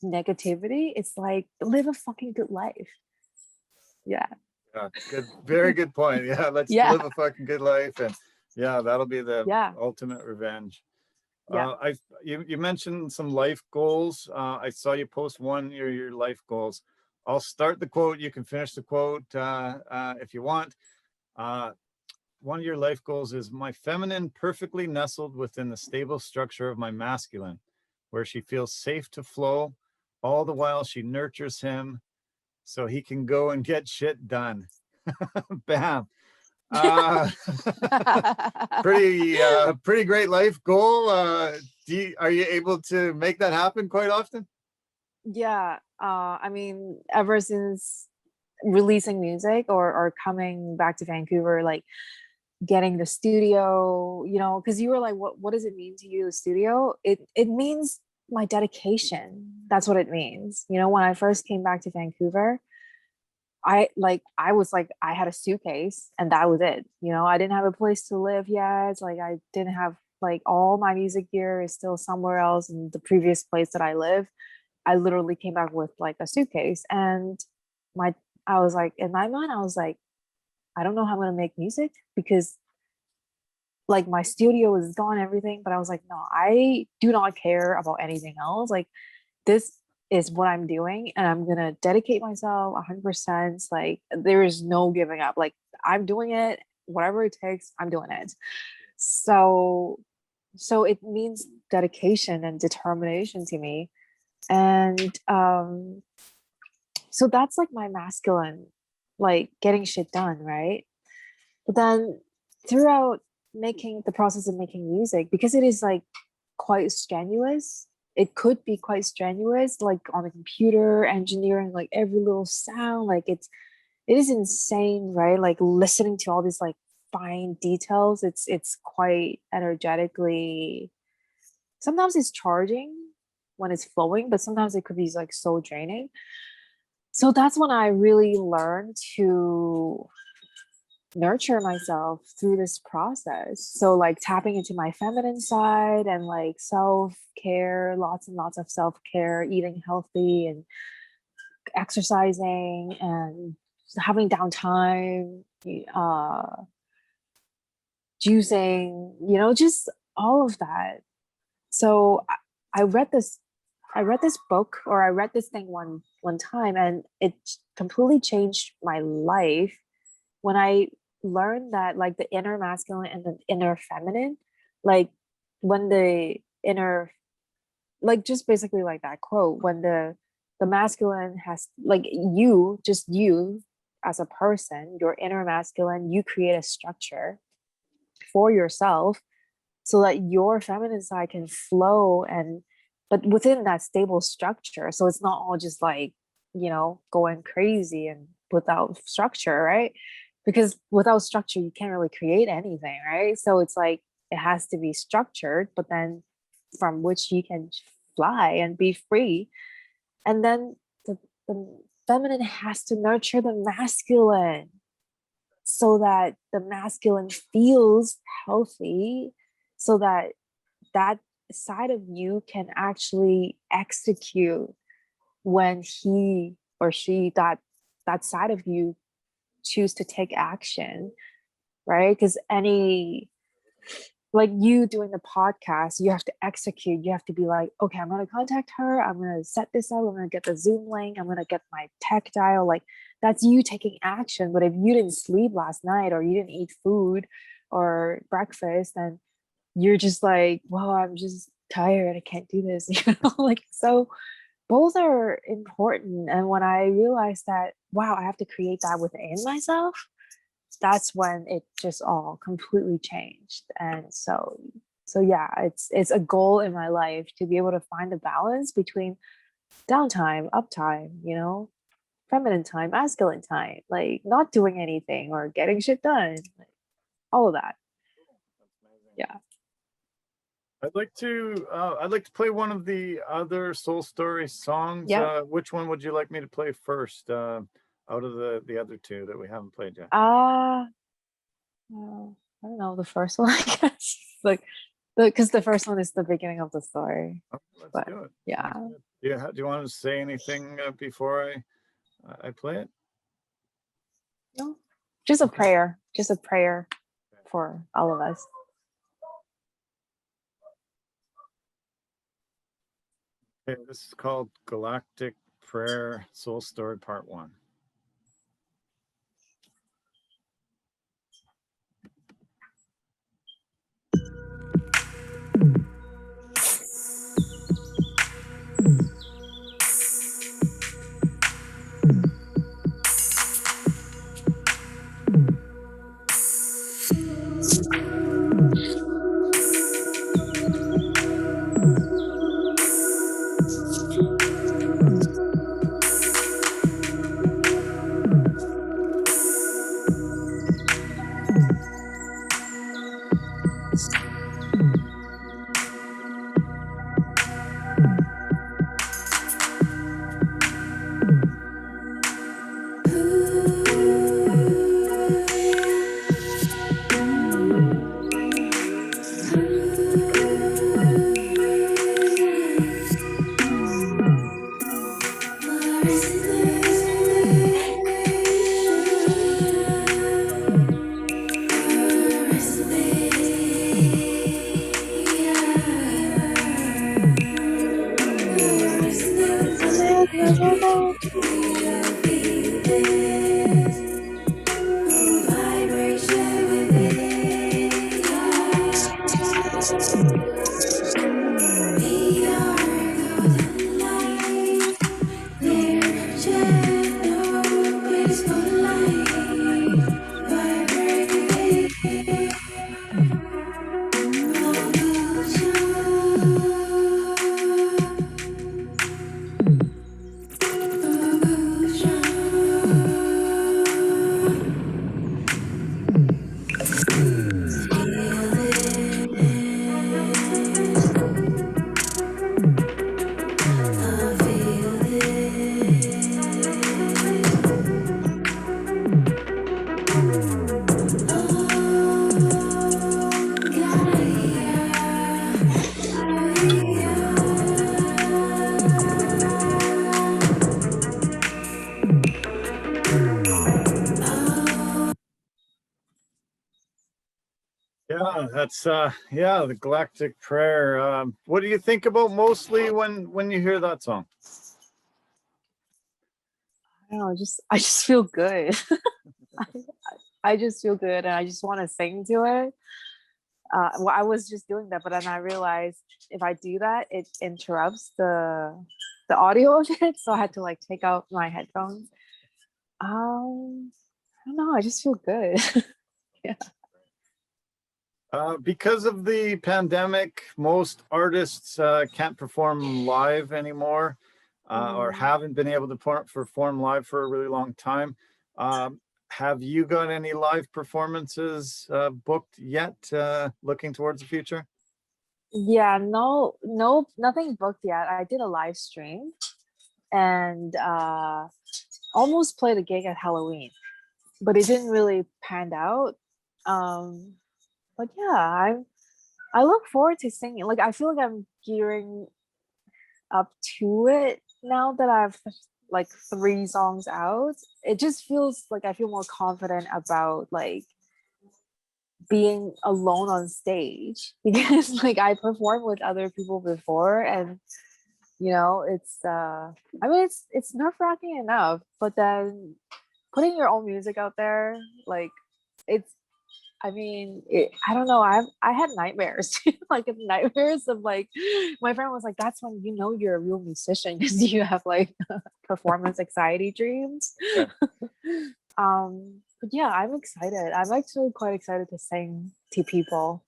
Speaker 2: negativity, it's like live a fucking good life. Yeah.
Speaker 1: Yeah, good, very good point. Yeah, let's
Speaker 2: Yeah.
Speaker 1: live a fucking good life, and yeah, that'll be the
Speaker 2: Yeah.
Speaker 1: ultimate revenge.
Speaker 2: Yeah.
Speaker 1: You mentioned some life goals. I saw you post one your life goals. I'll start the quote. You can finish the quote if you want. Uh, One of your life goals is my feminine perfectly nestled within the stable structure of my masculine, where she feels safe to flow, all the while she nurtures him so he can go and get shit done. Bam. Uh, pretty great life goal. Are you able to make that happen quite often?
Speaker 2: Yeah. I mean, ever since releasing music, or coming back to Vancouver, like getting the studio, because you were like, what does it mean to you, the studio? It means my dedication. That's what it means. When I first came back to Vancouver, I was like, I had a suitcase and that was it. I didn't have a place to live yet. Like I didn't have, like, all my music gear is still somewhere else in the previous place that I live. I literally came back with like a suitcase, and my I was like, in my mind, I was like, I don't know how I'm gonna make music, because like my studio is gone, everything. But I was like, no, I do not care about anything else. Like, this is what I'm doing, and I'm gonna dedicate myself 100%. Like, there is no giving up. Like, I'm doing it, whatever it takes, I'm doing it. So it means dedication and determination to me. And so that's like my masculine, like getting shit done, right? But then throughout making the process of making music, because it is like quite strenuous, it could be quite strenuous, like on the computer engineering, like every little sound, like it is insane, right? Like listening to all these like fine details, it's quite energetically, sometimes it's charging when it's flowing, but sometimes it could be like so draining. So that's when I really learned to nurture myself through this process. So like tapping into my feminine side and like self-care, lots and lots of self-care, eating healthy and exercising and having downtime, juicing, just all of that. So I read this book, or I read this thing one time, and it completely changed my life when I learned that, like, the inner masculine and the inner feminine, like when the inner, like, just basically like that quote, when the masculine has, like, just you as a person, your inner masculine, you create a structure for yourself so that your feminine side can flow, and but within that stable structure, so it's not all just like, going crazy and without structure, right? Because without structure you can't really create anything, right? So it's like it has to be structured, but then from which you can fly and be free. And then the feminine has to nurture the masculine so that the masculine feels healthy, so that that side of you can actually execute when he or she, that side of you, choose to take action, right? Because like you doing the podcast, you have to execute. You have to be like, okay, I'm going to contact her, I'm going to set this up, I'm going to get the Zoom link, I'm going to get my tech dial. Like, that's you taking action. But if you didn't sleep last night, or you didn't eat food or breakfast, then you're just like, well, I'm just tired, I can't do this. Like, so both are important. And when I realized that, wow, I have to create that within myself, that's when it just all completely changed. And so yeah, it's a goal in my life to be able to find the balance between downtime, uptime, feminine time, masculine time, like not doing anything or getting shit done, like all of that. Yeah.
Speaker 1: I'd like to play one of the other Soul Story songs.
Speaker 2: Yeah.
Speaker 1: Which one would you like me to play first? Out of the other two that we haven't played yet.
Speaker 2: Well, I don't know, the first one, I guess. Like, because the first one is the beginning of the story.
Speaker 1: Okay, let's
Speaker 2: But
Speaker 1: do it.
Speaker 2: yeah.
Speaker 1: Do you want to say anything before I play it?
Speaker 2: No, just a prayer. Just a prayer for all of us.
Speaker 1: Okay, this is called Galactic Prayer Soul Story Part 1. That's yeah, the Galactic Prayer. What do you think about mostly when you hear that song?
Speaker 2: I don't know, I just feel good. I, I just feel good, and I just want to sing to it. Well, I was just doing that, but then I realized if I do that, it interrupts the audio of it. So I had to like take out my headphones. I don't know. I just feel good. Yeah.
Speaker 1: Because of the pandemic, most artists can't perform live anymore, or haven't been able to perform live for a really long time. Have you got any live performances booked yet, looking towards the future?
Speaker 2: Yeah, no, nothing booked yet. I did a live stream and almost played a gig at Halloween, but it didn't really pan out. Um, but yeah, I look forward to singing. Like I feel like I'm gearing up to it now that I've like 3 songs out. It just feels like I feel more confident about like being alone on stage because like I performed with other people before, and it's I mean it's nerve-wracking enough, but then putting your own music out there, like it's I don't know. I had nightmares, like nightmares of like, my friend was like, "That's when you know you're a real musician because you have like performance anxiety dreams."
Speaker 1: Yeah.
Speaker 2: But yeah, I'm excited. I'm actually quite excited to sing to people.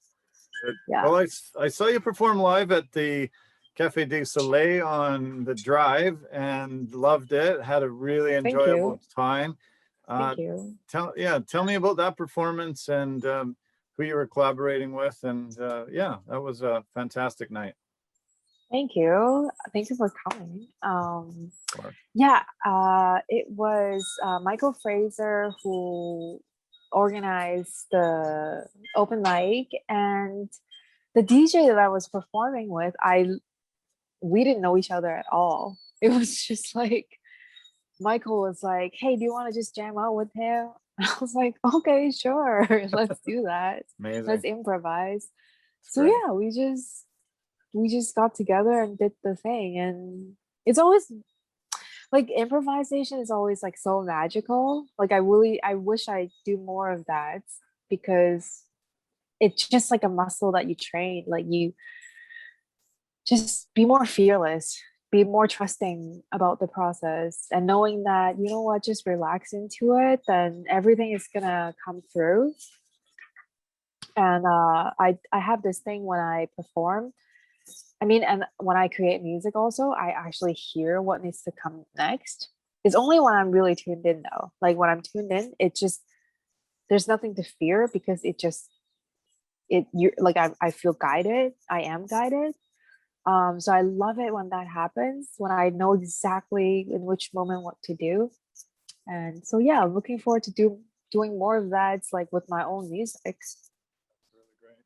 Speaker 2: Yeah.
Speaker 1: Well, I saw you perform live at the Cafe du Soleil on the Drive and loved it. Had a really
Speaker 2: Thank
Speaker 1: enjoyable
Speaker 2: you.
Speaker 1: time.
Speaker 2: Thank you.
Speaker 1: Tell me about that performance and who you were collaborating with. And yeah, that was a fantastic night.
Speaker 2: Thank you. Thank you for coming.
Speaker 1: Or-
Speaker 2: Yeah, it was Michael Fraser who organized the open mic, and the DJ that I was performing with, we didn't know each other at all. It was just like Michael was like, "Hey, do you want to just jam out with him?" I was like, "Okay, sure, let's do that. Let's
Speaker 1: Amazing.
Speaker 2: improvise."
Speaker 1: It's
Speaker 2: So
Speaker 1: great.
Speaker 2: yeah, we just got together and did the thing, and it's always like improvisation is always like so magical. Like I wish I do more of that because it's just like a muscle that you train. Like you just be more fearless, be more trusting about the process, and knowing that you know what, just relax into it, then everything is gonna come through. And I have this thing when I perform. I mean, and when I create music, also, I actually hear what needs to come next. It's only when I'm really tuned in, though. Like when I'm tuned in, it just there's nothing to fear because you like I feel guided. I am guided. So I love it when that happens, when I know exactly in which moment what to do. And so yeah, I'm looking forward to doing more of that, like with my own music.
Speaker 1: Really great.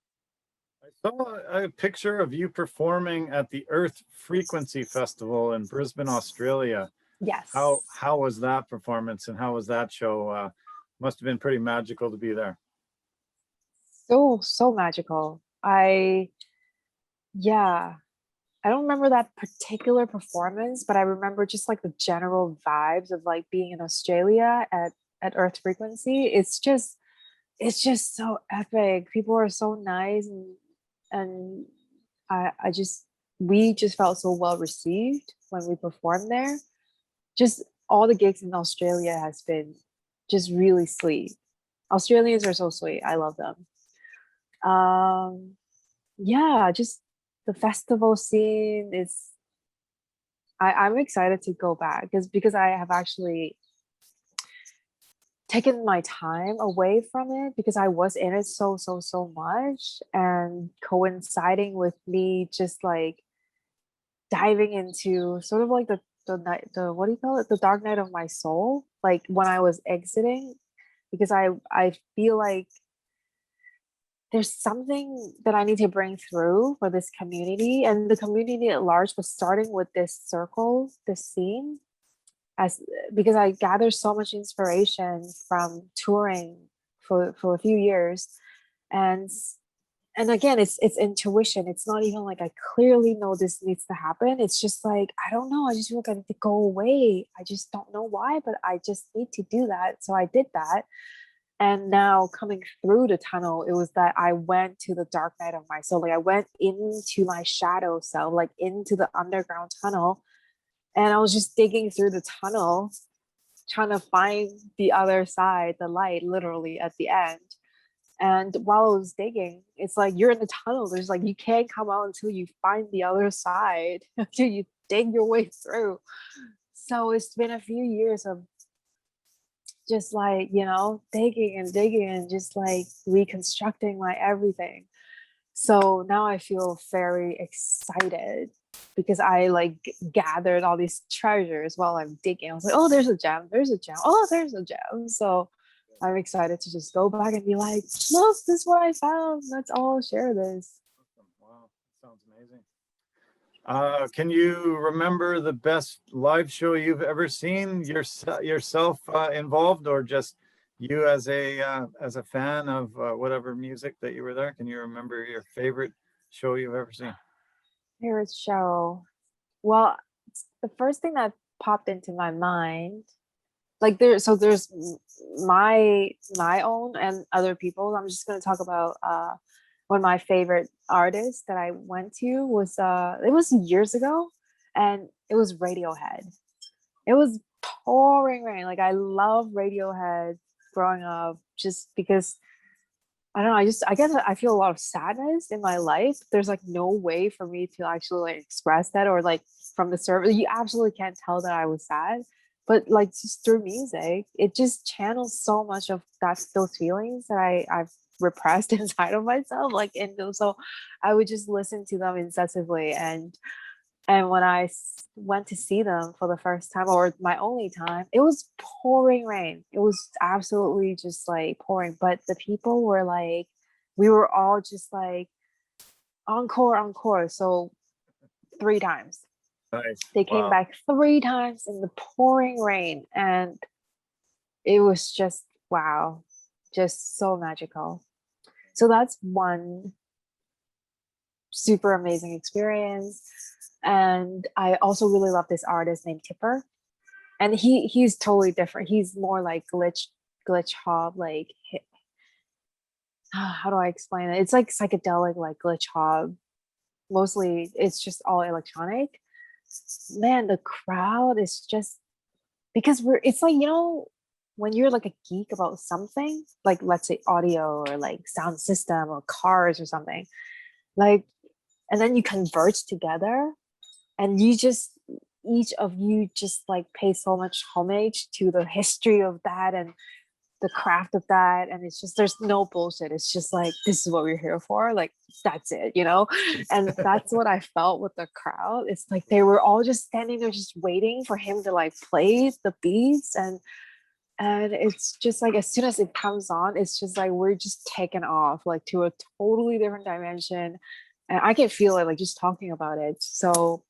Speaker 1: I saw a picture of you performing at the Earth Frequency Festival in Brisbane, Australia.
Speaker 2: Yes.
Speaker 1: How was that performance and how was that show? Must have been pretty magical to be there.
Speaker 2: So magical. Yeah, I don't remember that particular performance, but I remember just like the general vibes of like being in Australia at Earth Frequency. It's just so epic. People are so nice, and I just we just felt so well received when we performed there. Just all the gigs in Australia has been just really sweet. Australians are so sweet. I love them. Yeah, just the festival scene is I'm excited to go back because I have actually taken my time away from it because I was in it so much, and coinciding with me just like diving into sort of like the night, the what do you call it, the dark night of my soul, like when I was exiting, because I feel like there's something that I need to bring through for this community, and the community at large was starting with this circle, this scene, as because I gathered so much inspiration from touring for a few years, and and again, it's intuition. It's not even like I clearly know this needs to happen. It's just like, I don't know, I just feel like I need to go away. I just don't know why, but I just need to do that. So I did that. And now coming through the tunnel, it was that I went to the dark night of my soul. Like I went into my shadow self, like into the underground tunnel, and I was just digging through the tunnel trying to find the other side, the light, literally at the end. And while I was digging, it's like you're in the tunnel. There's like you can't come out until you find the other side, until you dig your way through. So it's been a few years of just like, digging and digging and just like reconstructing my everything. So now I feel very excited because I like gathered all these treasures while I'm digging. I was like, oh, there's a gem, there's a gem, oh, there's a gem. So I'm excited to just go back and be like, look, this is what I found. Let's all share this.
Speaker 1: Wow, sounds amazing. Can you remember the best live show you've ever seen yourself involved, or just you as a fan of whatever music that you were there? Can you remember your favorite show you've ever seen?
Speaker 2: Favorite show. Well, the first thing that popped into my mind, like there's my own and other people. I'm just gonna talk about one of my favorite artists that I went to was it was years ago, and it was Radiohead. It was pouring rain. Like I love Radiohead growing up just because I don't know, I guess I feel a lot of sadness in my life. There's like no way for me to actually like express that, or like from the service, you absolutely can't tell that I was sad. But like just through music, it just channels so much of those feelings that I've repressed inside of myself. Like so I would just listen to them incessantly. And when I went to see them for the first time, or my only time, it was pouring rain. It was absolutely just like pouring. But the people were like, we were all just like, encore, encore. So 3 times.
Speaker 1: Nice.
Speaker 2: They came
Speaker 1: Wow.
Speaker 2: back 3 times in the pouring rain. And it was just, wow, just so magical. So that's one super amazing experience. And I also really love this artist named Tipper, and he's totally different. He's more like glitch hop, like how do I explain it? It's like psychedelic, like glitch hop. Mostly, it's just all electronic. Man, the crowd is just because it's like when you're like a geek about something, like let's say audio or like sound system or cars or something, like, and then you converge together and each of you just like pay so much homage to the history of that and the craft of that, and it's just there's no bullshit. It's just like, this is what we're here for, like that's it. And that's what I felt with the crowd. It's like they were all just standing there just waiting for him to like play the beats, and it's just like as soon as it comes on, it's just like we're just taken off like to a totally different dimension, and I can feel it like just talking about it. So,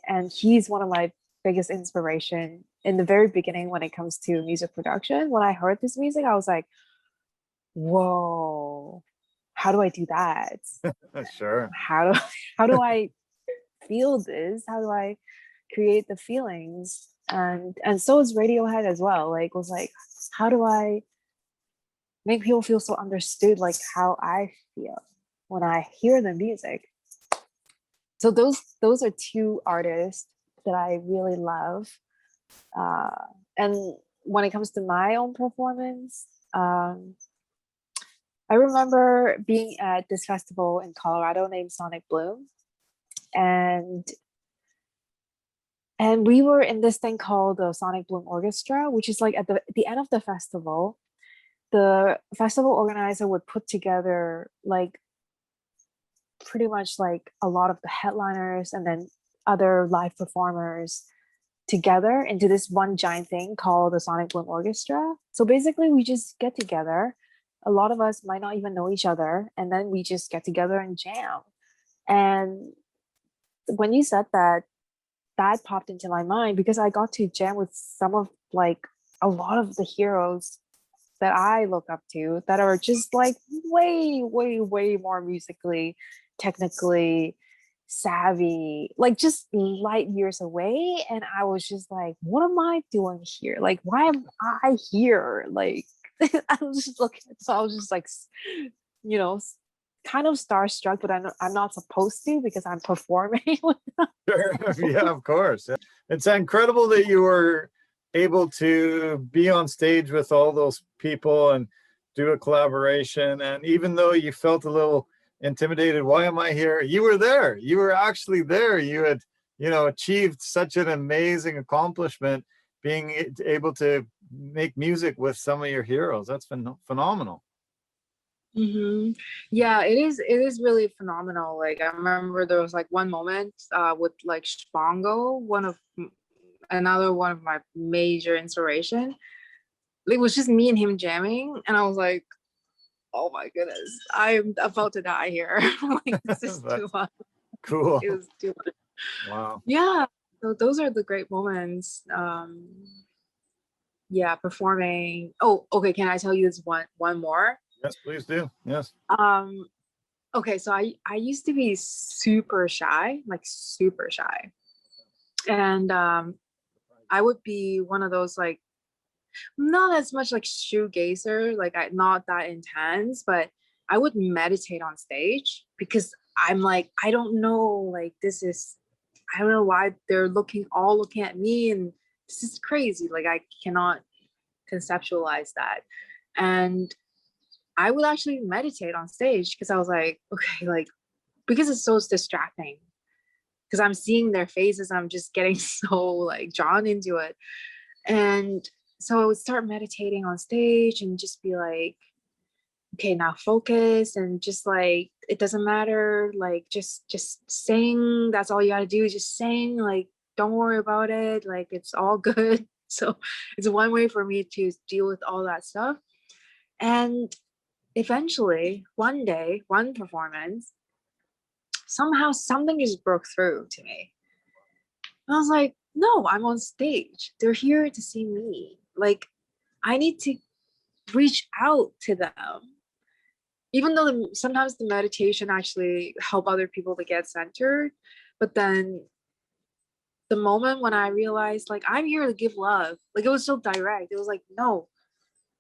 Speaker 2: and he's one of my biggest inspiration in the very beginning when it comes to music production. When I heard this music, I was like, whoa, how do I do that?
Speaker 1: Sure.
Speaker 2: How do I feel this? How do I create the feelings? And so is Radiohead as well. Like was like, how do I make people feel so understood, like how I feel when I hear the music? So those are two artists that I really love. And when it comes to my own performance, I remember being at this festival in Colorado named Sonic Bloom, and we were in this thing called the Sonic Bloom Orchestra, which is like at the end of the festival, the festival organizer would put together like pretty much like a lot of the headliners and then other live performers together into this one giant thing called the Sonic Bloom Orchestra. So basically we just get together. A lot of us might not even know each other, and then we just get together and jam. And when you said that, that popped into my mind because I got to jam with some of like a lot of the heroes that I look up to that are just like way, way, way more musically, technically savvy, like just light years away. And I was just like, what am I doing here? Like, why am I here? Like, I was just looking, so I was just like, you know, kind of starstruck, but I'm not supposed to because I'm performing.
Speaker 1: Sure. Yeah, of course. It's incredible that you were able to be on stage with all those people and do a collaboration. And even though you felt a little intimidated, why am I here? You were there. You were actually there. You had, achieved such an amazing accomplishment being able to make music with some of your heroes. That's been phenomenal.
Speaker 2: Mm-hmm. Yeah, it is really phenomenal. Like I remember there was like one moment with like Spongo, another one of my major inspiration. It was just me and him jamming, and I was like, oh my goodness, I'm about to die here. Like this is too much.
Speaker 1: Cool.
Speaker 2: It was too much.
Speaker 1: Wow.
Speaker 2: Yeah. So those are the great moments. Yeah, performing. Oh, okay. Can I tell you this one more?
Speaker 1: Yes, please do. Yes.
Speaker 2: Okay, so I used to be super shy, like super shy. And I would be one of those like not as much like shoegazer, like not that intense, but I would meditate on stage because I'm like, I don't know, like I don't know why they're all looking at me, and this is crazy. Like I cannot conceptualize that. And I would actually meditate on stage because I was like, okay, like because it's so distracting. Because I'm seeing their faces, I'm just getting so like drawn into it. And so I would start meditating on stage and just be like, okay, now focus and just like it doesn't matter, like just sing. That's all you gotta do is just sing. Like, don't worry about it. Like it's all good. So it's one way for me to deal with all that stuff. And eventually, one day, one performance, somehow something just broke through to me. And I was like, no, I'm on stage. They're here to see me. Like, I need to reach out to them. Even though sometimes the meditation actually help other people to get centered, but then the moment when I realized like I'm here to give love, like it was so direct. It was like, no,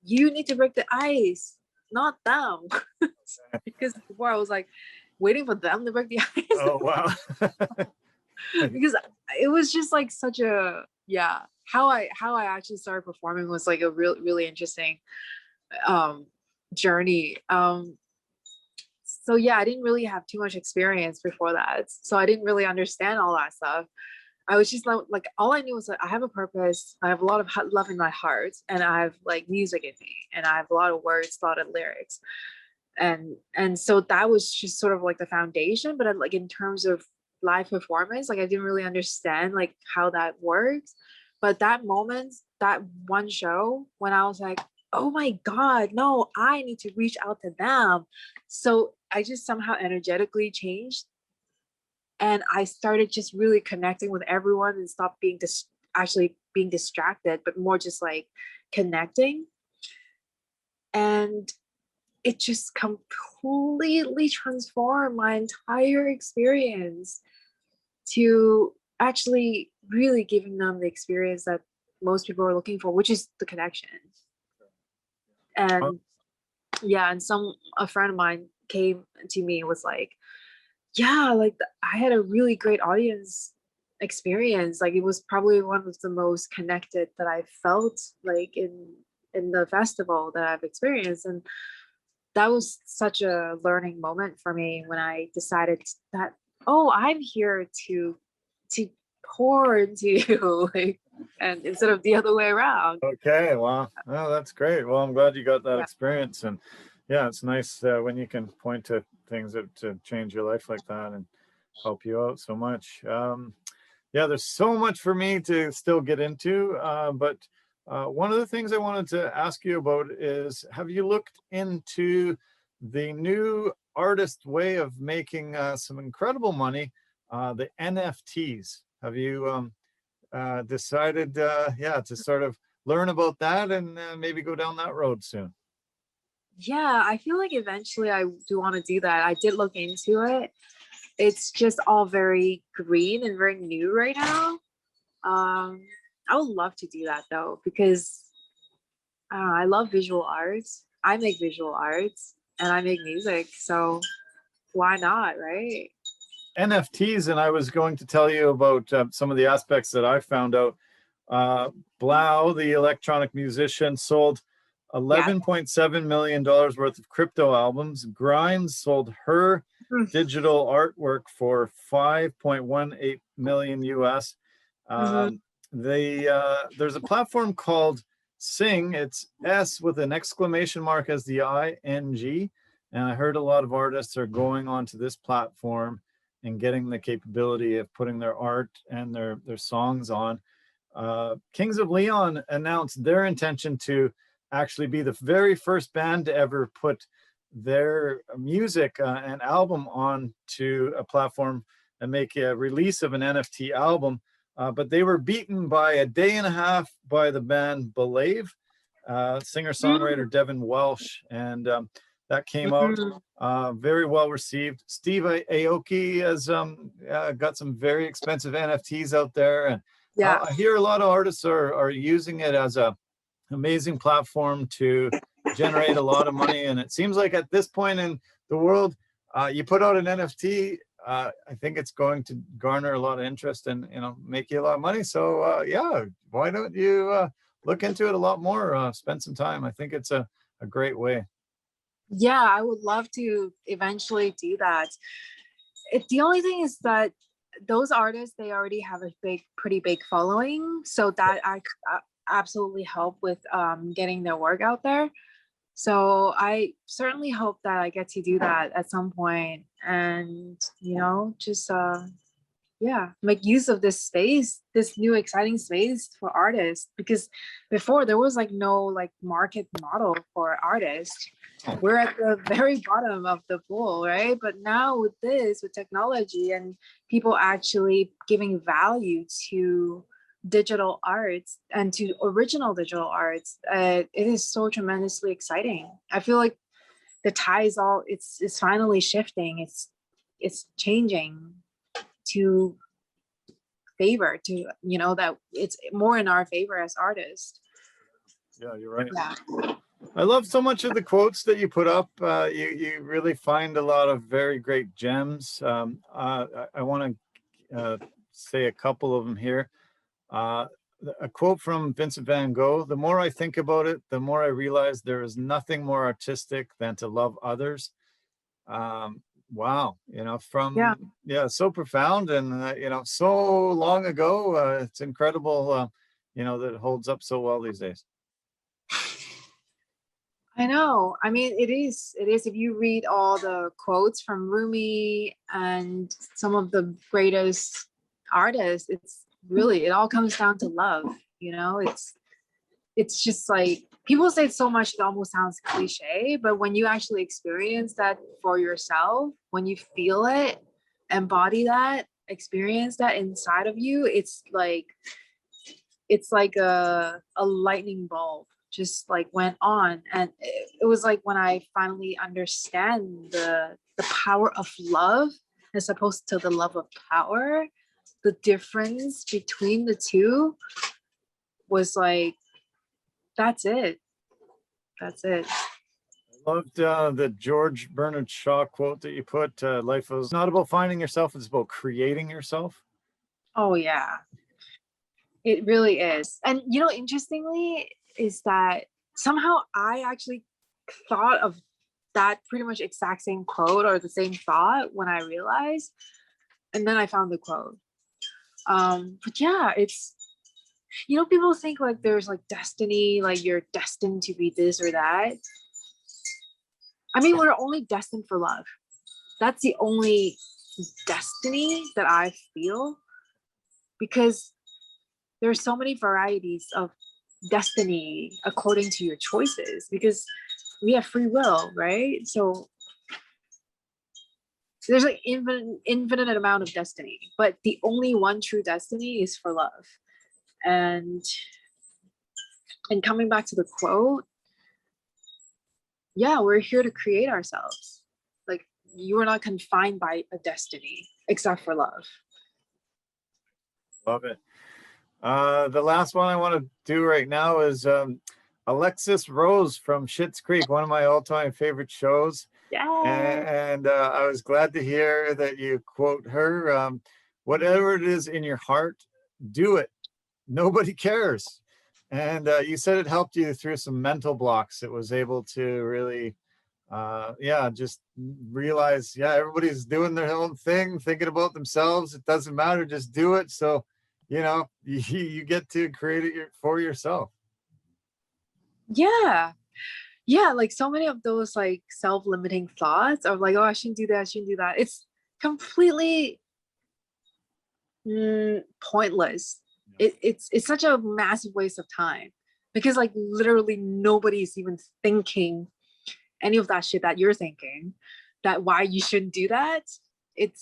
Speaker 2: you need to break the ice, not them. Because before I was like waiting for them to break the ice.
Speaker 1: Oh, wow.
Speaker 2: Because it was just like such a how I actually started performing was like a really interesting journey. So yeah, I didn't really have too much experience before that, so I didn't really understand all that stuff. I was just like all I knew was that I have a purpose, I have a lot of love in my heart, and I have like music in me, and I have a lot of words, a lot of lyrics, and so that was just sort of like the foundation. But like in terms of live performance, like I didn't really understand like how that works. But that moment, that one show, when I was like, oh my god, no, I need to reach out to them. So I just somehow energetically changed, and I started just really connecting with everyone and stopped being actually being distracted, but more just like connecting. And it just completely transformed my entire experience to actually really giving them the experience that most people are looking for, which is the connection. And yeah, and a friend of mine came to me and was like, yeah, like I had a really great audience experience. Like it was probably one of the most connected that I felt like in the festival that I've experienced. And that was such a learning moment for me when I decided that, oh, I'm here to pour into you, like, and instead of the other way around.
Speaker 1: Okay, wow. Oh, that's great. Well, I'm glad you got that
Speaker 2: Yeah.
Speaker 1: experience. And yeah, it's nice when you can point to things that to change your life like that and help you out so much. Yeah, there's so much for me to still get into. But one of the things I wanted to ask you about is, have you looked into the new artist way of making some incredible money, the NFTs? Have you decided, to sort of learn about that and maybe go down that road soon.
Speaker 2: Yeah, I feel like eventually I do want to do that. I did look into it. It's just all very green and very new right now. I would love to do that though, because I don't know, I love visual arts. I make visual arts and I make music, so why not, right?
Speaker 1: NFTs, and I was going to tell you about some of the aspects that I found out. Blau, the electronic musician, sold
Speaker 2: Yeah.
Speaker 1: $11.7 million worth of crypto albums. Grimes sold her digital artwork for 5.18 million US. There's a platform called Sing. It's S with an exclamation mark as the ING. And I heard a lot of artists are going onto this platform and getting the capability of putting their art and their songs on. Kings of Leon announced their intention to actually be the very first band to ever put their music and album on to a platform and make a release of an NFT album. But they were beaten by a day and a half by the band Believe, singer-songwriter Devin Welsh, and that came out very well received. Steve Aoki has got some very expensive NFTs out there, and
Speaker 2: Yeah.
Speaker 1: I hear a lot of artists are using it as a amazing platform to generate a lot of money. And it seems like at this point in the world, you put out an NFT, I think it's going to garner a lot of interest and make you a lot of money. So yeah, why don't you look into it a lot more? Spend some time. I think it's a great way.
Speaker 2: Yeah, I would love to eventually do that. The only thing is that those artists, they already have a pretty big following, so that I absolutely help with getting their work out there. So I certainly hope that I get to do that at some point, and just yeah, make use of this space, this new exciting space for artists, because before there was like no like market model for artists. We're at the very bottom of the pool, right? But now with technology and people actually giving value to digital arts and to original digital arts, it is so tremendously exciting. I feel like the tide is it's finally shifting. It's changing to favor, to that it's more in our favor as artists.
Speaker 1: Yeah, you're right.
Speaker 2: Yeah.
Speaker 1: I love so much of the quotes that you put up. You really find a lot of very great gems. I want to say a couple of them here. A quote from Vincent van Gogh: "The more I think about it, the more I realize there is nothing more artistic than to love others." Wow, so profound, and so long ago. It's incredible, that it holds up so well these days.
Speaker 2: I know. I mean, it is. If you read all the quotes from Rumi and some of the greatest artists, it all comes down to love. It's just like people say so much, it almost sounds cliche, but when you actually experience that for yourself, when you feel it, embody that, experience that inside of you, it's like a lightning bulb just like went on. And it was like when I finally understand the power of love as opposed to the love of power, the difference between the two was like, that's it. I
Speaker 1: Loved the George Bernard Shaw quote that you put. Life is not about finding yourself, it's about creating yourself.
Speaker 2: Oh yeah, it really is. And interestingly is that somehow I actually thought of that pretty much exact same quote or the same thought when I realized, and then I found the quote. But yeah, it's people think like there's like destiny, like you're destined to be this or that. I mean, we're only destined for love. That's the only destiny that I feel, because there's so many varieties of destiny according to your choices, because we have free will, right? So there's like infinite amount of destiny, but the only one true destiny is for love. And And coming back to the quote, yeah, we're here to create ourselves. Like, you are not confined by a destiny except for love.
Speaker 1: Love it. The last one I want to do right now is Alexis Rose from Schitt's Creek, one of my all-time favorite shows.
Speaker 2: Yeah.
Speaker 1: And I was glad to hear that you quote her. Whatever it is in your heart, do it. Nobody cares. And you said it helped you through some mental blocks. It was able to really, just realize, everybody's doing their own thing, thinking about themselves. It doesn't matter. Just do it. So, you get to create it for yourself.
Speaker 2: Yeah. Like so many of those like self-limiting thoughts of like, oh, I shouldn't do that, I shouldn't do that. It's completely pointless. It's such a massive waste of time, because like literally nobody's even thinking any of that shit that you're thinking, that why you shouldn't do that. It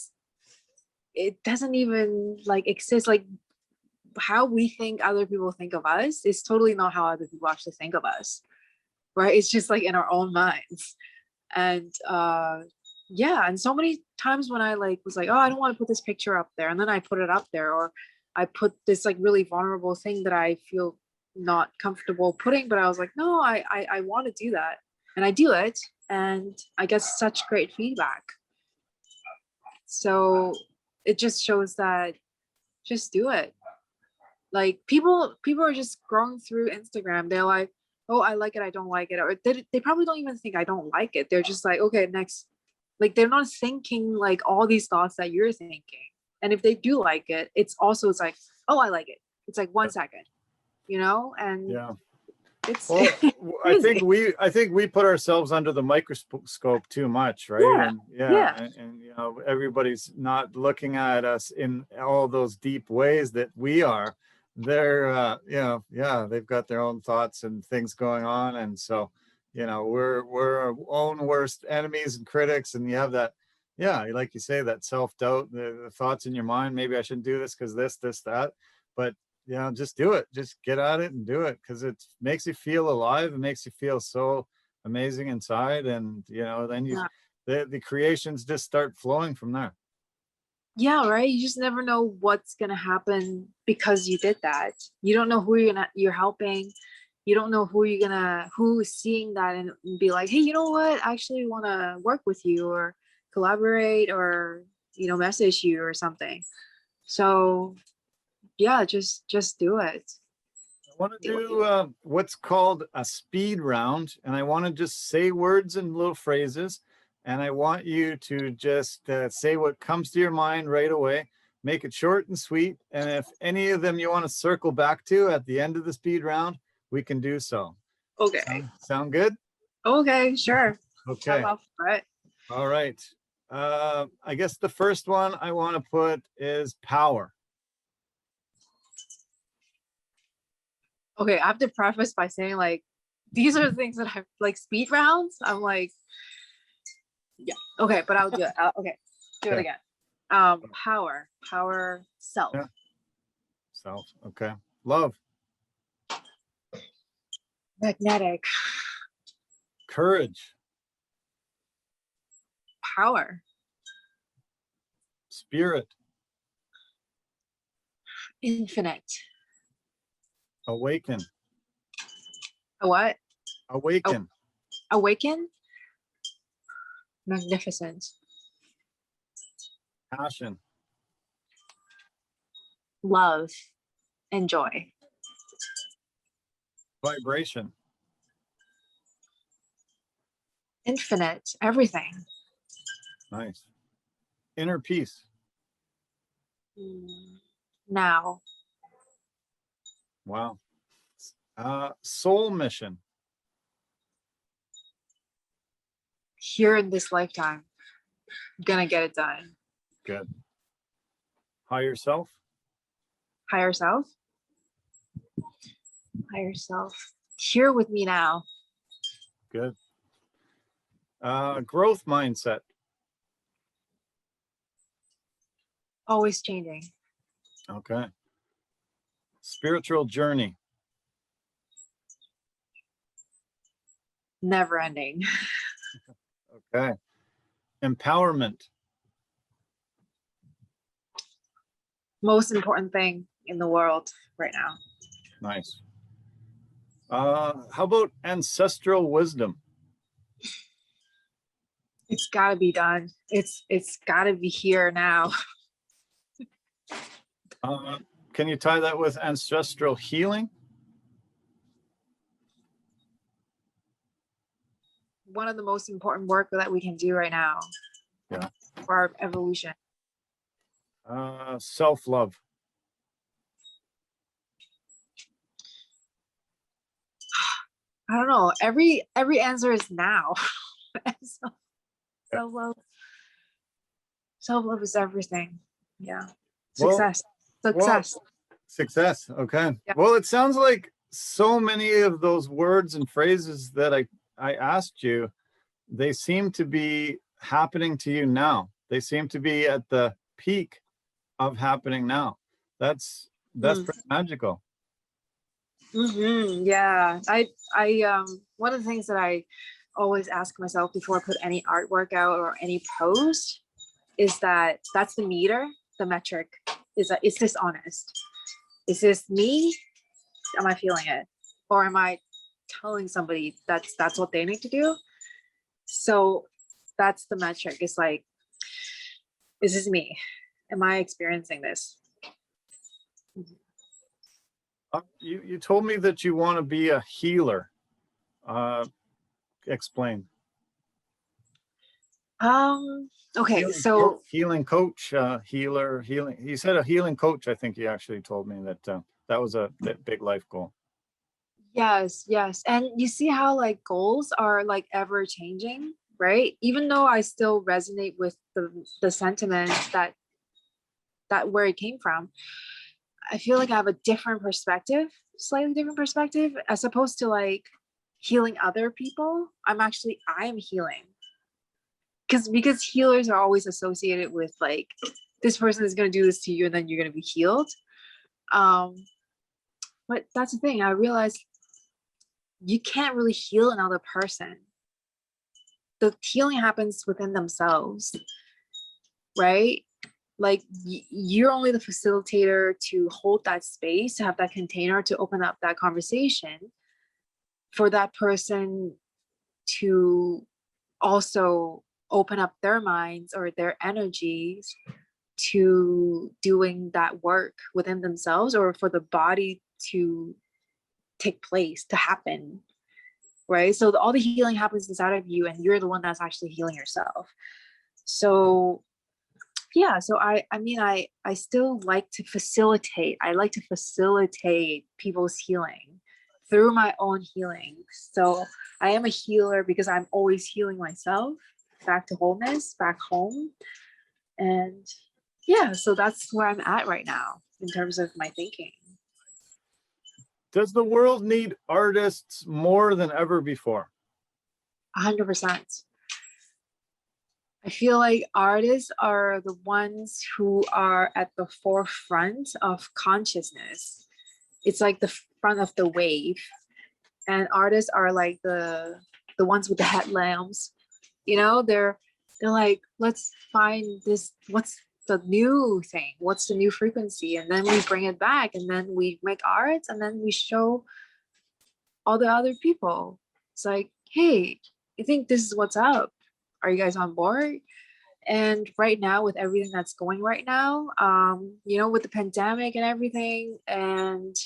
Speaker 2: doesn't even like exist. Like, how we think other people think of us is totally not how other people actually think of us, right? It's just like in our own minds. And and so many times when I like was like, oh, I don't want to put this picture up there, and then I put it up there, or I put this like really vulnerable thing that I feel not comfortable putting, but I was like, no, I want to do that, and I do it, and I get such great feedback. So it just shows that just do it. Like people are just scrolling through Instagram. They're like, oh, I like it, I don't like it. Or they probably don't even think I don't like it. They're just like, okay, next. Like, they're not thinking like all these thoughts that you're thinking. And if they do like it, it's like, oh, I like it. It's like 1 second, and it's
Speaker 1: well, I
Speaker 2: crazy.
Speaker 1: think we put ourselves under the microscope too much, right? And everybody's not looking at us in all those deep ways that we are. They're they've got their own thoughts and things going on, and so we're our own worst enemies and critics. And you have that, like you say, that self-doubt, the thoughts in your mind, maybe I shouldn't do this because this that. But just do it. Just get at it and do it, because it makes you feel alive. It makes you feel so amazing inside, and then the creations just start flowing from there.
Speaker 2: Yeah, right. You just never know what's gonna happen because you did that. You don't know who you're helping. You don't know who is seeing that and be like, hey, you know what? I actually want to work with you, or collaborate, or message you or something. So yeah, just do it.
Speaker 1: I want to do what's called a speed round, and I want to just say words and little phrases, and I want you to just say what comes to your mind right away. Make it short and sweet, and if any of them you want to circle back to at the end of the speed round, we can do so.
Speaker 2: Okay.
Speaker 1: Sound good?
Speaker 2: Okay, sure.
Speaker 1: Okay. All right. I guess the first one I want to put is power.
Speaker 2: Okay, I have to preface by saying like, these are the things that I like speed rounds. I'm like, yeah, okay, but I'll do it. Okay, do it again. Power, self.
Speaker 1: Yeah. Self. Okay. Love.
Speaker 2: Magnetic.
Speaker 1: Courage.
Speaker 2: Power.
Speaker 1: Spirit.
Speaker 2: Infinite.
Speaker 1: Awaken.
Speaker 2: A what?
Speaker 1: Awaken.
Speaker 2: Awaken. Magnificent.
Speaker 1: Passion.
Speaker 2: Love and joy.
Speaker 1: Vibration.
Speaker 2: Infinite. Everything.
Speaker 1: Nice. Inner peace.
Speaker 2: Now.
Speaker 1: Wow. Soul mission.
Speaker 2: Here in this lifetime. I'm gonna get it done.
Speaker 1: Good. Higher self.
Speaker 2: Higher self. Higher self. Here with me now.
Speaker 1: Good. Growth mindset.
Speaker 2: Always changing.
Speaker 1: Okay. Spiritual journey.
Speaker 2: never ending.
Speaker 1: Okay. Empowerment.
Speaker 2: Most important thing in the world right now.
Speaker 1: Nice. How about ancestral wisdom?
Speaker 2: It's got to be done. It's got to be here now.
Speaker 1: Can you tie that with ancestral healing?
Speaker 2: One of the most important work that we can do right now.
Speaker 1: Yeah.
Speaker 2: For our evolution.
Speaker 1: Self-love.
Speaker 2: I don't know. Every answer is now. Self-love. Self-love is everything. Yeah. Success.
Speaker 1: Success. Okay.
Speaker 2: Yeah.
Speaker 1: Well, it sounds like so many of those words and phrases that I asked you, they seem to be happening to you now. They seem to be at the peak of happening now. That's pretty magical.
Speaker 2: Yeah. I one of the things that I always ask myself before I put any artwork out or any post is that's the meter, the metric. Is this honest? Is this me? Am I feeling it? Or am I telling somebody that's what they need to do? So that's the metric. It's like, is this me? Am I experiencing this?
Speaker 1: You told me that you want to be a healer. Explain.
Speaker 2: Okay, so
Speaker 1: healing coach, healer, healing. You said a healing coach. I think you actually told me that that was a big life goal.
Speaker 2: Yes. And you see how like goals are like ever changing, right? Even though I still resonate with the sentiment that where it came from, I feel like I have a different perspective, slightly different perspective, as opposed to like healing other people. I'm healing. Because healers are always associated with like, this person is going to do this to you and then you're going to be healed. But that's the thing. I realized you can't really heal another person. The healing happens within themselves, right? Like you're only the facilitator to hold that space, to have that container, to open up that conversation for that person to also open up their minds or their energies to doing that work within themselves, or for the body to take place, to happen, right? So all the healing happens inside of you and you're the one that's actually healing yourself. So yeah, so I mean I still like to facilitate. I like to facilitate people's healing through my own healing. So I am a healer because I'm always healing myself back to wholeness, back home. And yeah, so that's where I'm at right now in terms of my thinking.
Speaker 1: Does the world need artists more than ever before?
Speaker 2: 100%. I feel like artists are the ones who are at the forefront of consciousness. It's like the front of the wave. And artists are like the ones with the headlamps. You know, they're like, let's find this, what's the new thing? What's the new frequency? And then we bring it back and then we make art and then we show all the other people. It's like, hey, I think this is what's up. Are you guys on board? And right now, with everything that's going right now, you know, with the pandemic and everything, and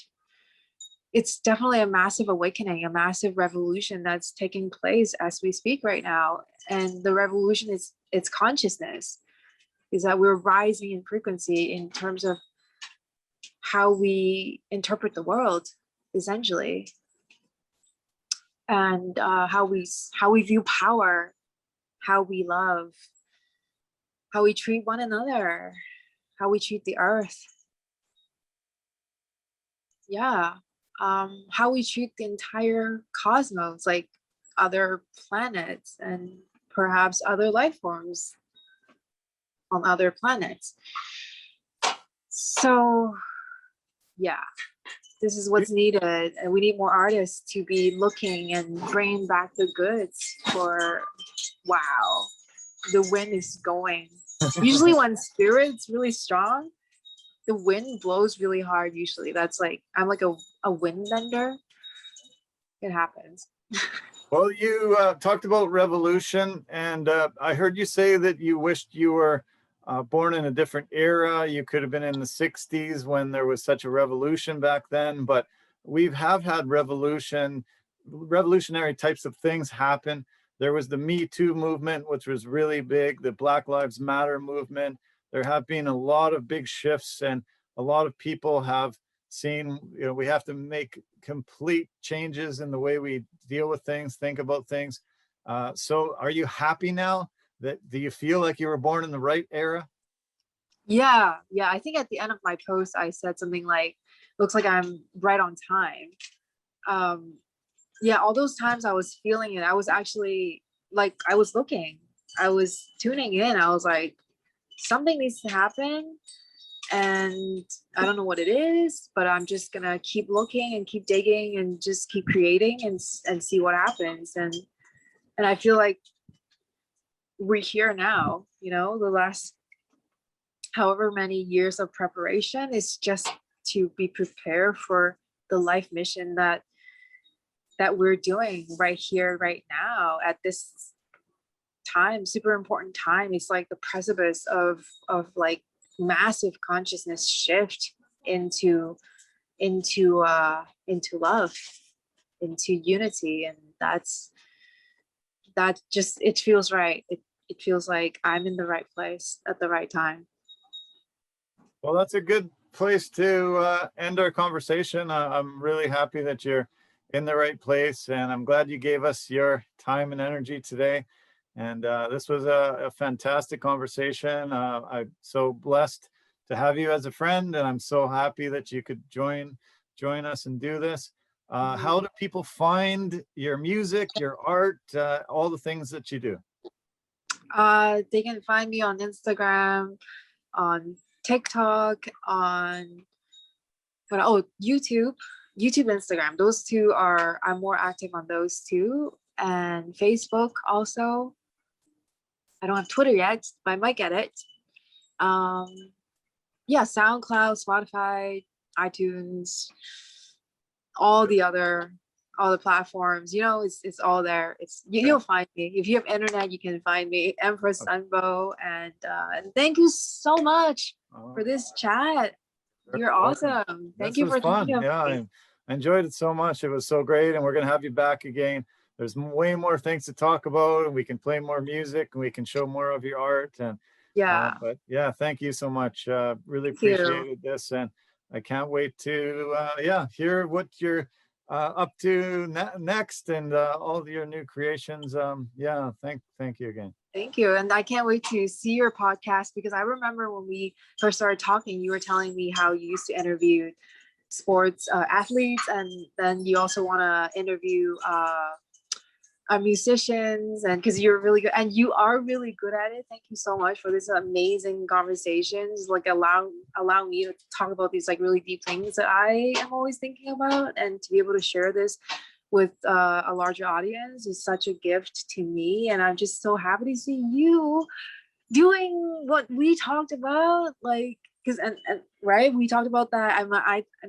Speaker 2: it's definitely a massive awakening, a massive revolution that's taking place as we speak right now. And the revolution is its consciousness, is that we're rising in frequency in terms of how we interpret the world, essentially, and how we view power, how we love, how we treat one another, how we treat the earth. Yeah. How we treat the entire cosmos, like other planets and perhaps other life forms on other planets. So yeah, This is what's needed, and we need more artists to be looking and bringing back the goods for, wow, the wind is going. Usually when spirit's really strong, the wind blows really hard. Usually that's like, I'm like a wind bender. It happens.
Speaker 1: Well, you talked about revolution, and I heard you say that you wished you were born in a different era. You could have been in the 60s when there was such a revolution back then, but we have had revolutionary types of things happen. There was the Me Too movement, which was really big, the Black Lives Matter movement. There have been a lot of big shifts, and a lot of people have seen, we have to make complete changes in the way we deal with things, think about things. So are you happy now? Do you feel like you were born in the right era?
Speaker 2: Yeah, I think at the end of my post I said something like, looks like I'm right on time. Yeah, all those times I was feeling it, I was actually like, I was looking, I was tuning in, I was like, something needs to happen, and I don't know what it is, but I'm just gonna keep looking and keep digging and just keep creating and see what happens. And I feel like we're here now, the last however many years of preparation is just to be prepared for the life mission that we're doing right here, right now, at this time, super important time. It's like the precipice of like massive consciousness shift into love, into unity, and that just, it feels right. It feels like I'm in the right place at the right time.
Speaker 1: Well, that's a good place to end our conversation. I'm really happy that you're in the right place, and I'm glad you gave us your time and energy today. And this was a fantastic conversation. I'm so blessed to have you as a friend, and I'm so happy that you could join us and do this. How do people find your music, your art, all the things that you do?
Speaker 2: They can find me on Instagram, on TikTok, on YouTube, Instagram. Those two I'm more active on those two, and Facebook also. I don't have Twitter yet, but I might get it. Yeah, SoundCloud, Spotify, iTunes, all the platforms. It's all there. You'll find me. If you have internet, you can find me, Empress Sunbow. And thank you so much for this chat. You're awesome. Thank you for thinking of me.
Speaker 1: Yeah, I enjoyed it so much. It was so great, and we're gonna have you back again. There's way more things to talk about, and we can play more music, and we can show more of your art. And but yeah, thank you so much. Really appreciated this, and I can't wait to hear what you're up to next, and all of your new creations. Thank you again.
Speaker 2: Thank you. And I can't wait to see your podcast, because I remember when we first started talking, you were telling me how you used to interview sports athletes, and then you also want to interview musicians, and because you're really good, and you are really good at it. Thank you so much for this amazing conversations, like allow me to talk about these like really deep things that I am always thinking about, and to be able to share this with a larger audience is such a gift to me. And I'm just so happy to see you doing what we talked about, like, because and right, we talked about that.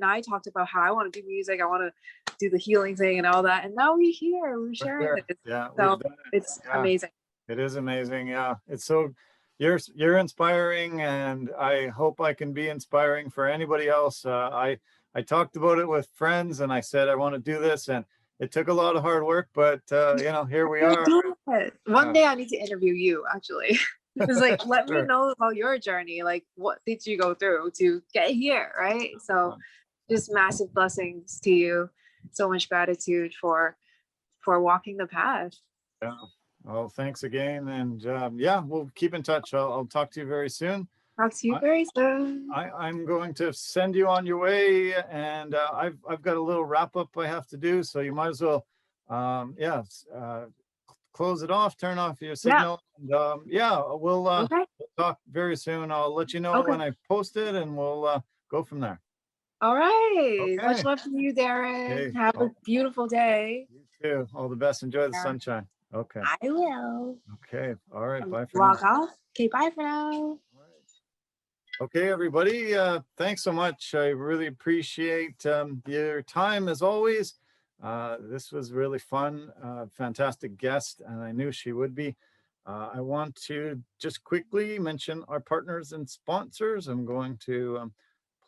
Speaker 2: I talked about how I want to do music, I want to do the healing thing and all that, and now we're sharing this.
Speaker 1: Yeah,
Speaker 2: so it's amazing.
Speaker 1: It is amazing. Yeah, it's so, you're inspiring, and I hope I can be inspiring for anybody else. I talked about it with friends, and I said I want to do this, and it took a lot of hard work, but here we are.
Speaker 2: One day I need to interview you, actually. It's like, let me know about your journey. Like, what did you go through to get here, right? So just massive blessings to you. So much gratitude for walking the path.
Speaker 1: Yeah. Well, thanks again. And we'll keep in touch. I'll talk to you very soon.
Speaker 2: Talk to you very soon.
Speaker 1: I'm going to send you on your way, and I've got a little wrap up I have to do. So you might as well, close it off, turn off your signal. And, we'll talk very soon. I'll let you know when I post it, and we'll go from there.
Speaker 2: All right. Much
Speaker 1: Okay.
Speaker 2: love to you, Darren.
Speaker 1: Hey,
Speaker 2: Have a beautiful day.
Speaker 1: you too. All the best. Enjoy the
Speaker 2: Yeah,
Speaker 1: sunshine. Okay.
Speaker 2: I will.
Speaker 1: Okay. All right. Bye for now.
Speaker 2: Log off. Okay, bye for now.
Speaker 1: All right. Okay, everybody. Thanks so much. I really appreciate your time as always. This was really fun. Fantastic guest, and I knew she would be. I want to just quickly mention our partners and sponsors. I'm going to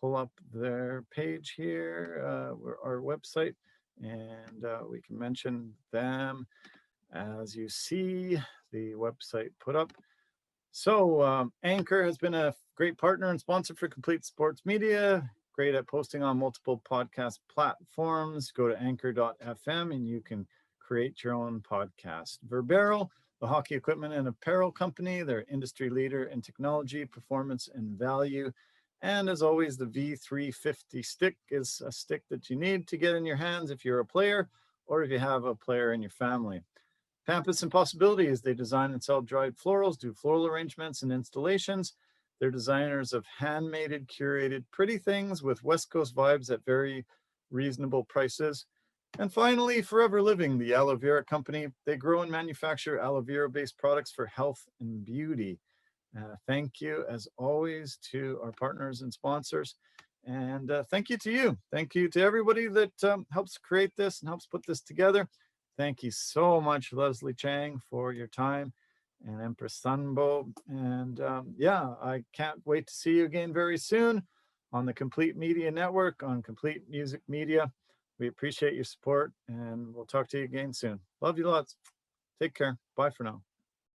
Speaker 1: pull up their page here, our website, and we can mention them as you see the website put up. So Anchor has been a great partner and sponsor for Complete Sports Media. Great at posting on multiple podcast platforms. Go to anchor.fm and you can create your own podcast. Verbero, the hockey equipment and apparel company. They're industry leader in technology, performance, and value. And as always, the V350 stick is a stick that you need to get in your hands if you're a player or if you have a player in your family. Pampas and Possibilities, they design and sell dried florals, do floral arrangements and installations. They're designers of handmade, curated, pretty things with West Coast vibes at very reasonable prices. And finally, Forever Living, the aloe vera company. They grow and manufacture aloe vera-based products for health and beauty. Thank you, as always, to our partners and sponsors. And thank you to you. Thank you to everybody that helps create this and helps put this together. Thank you so much, Leslie Chang, for your time, and Empress Sunbow. And yeah, I can't wait to see you again very soon on the Complete Media Network, on Complete Music Media. We appreciate your support, and we'll talk to you again soon. Love you lots. Take care. Bye for now.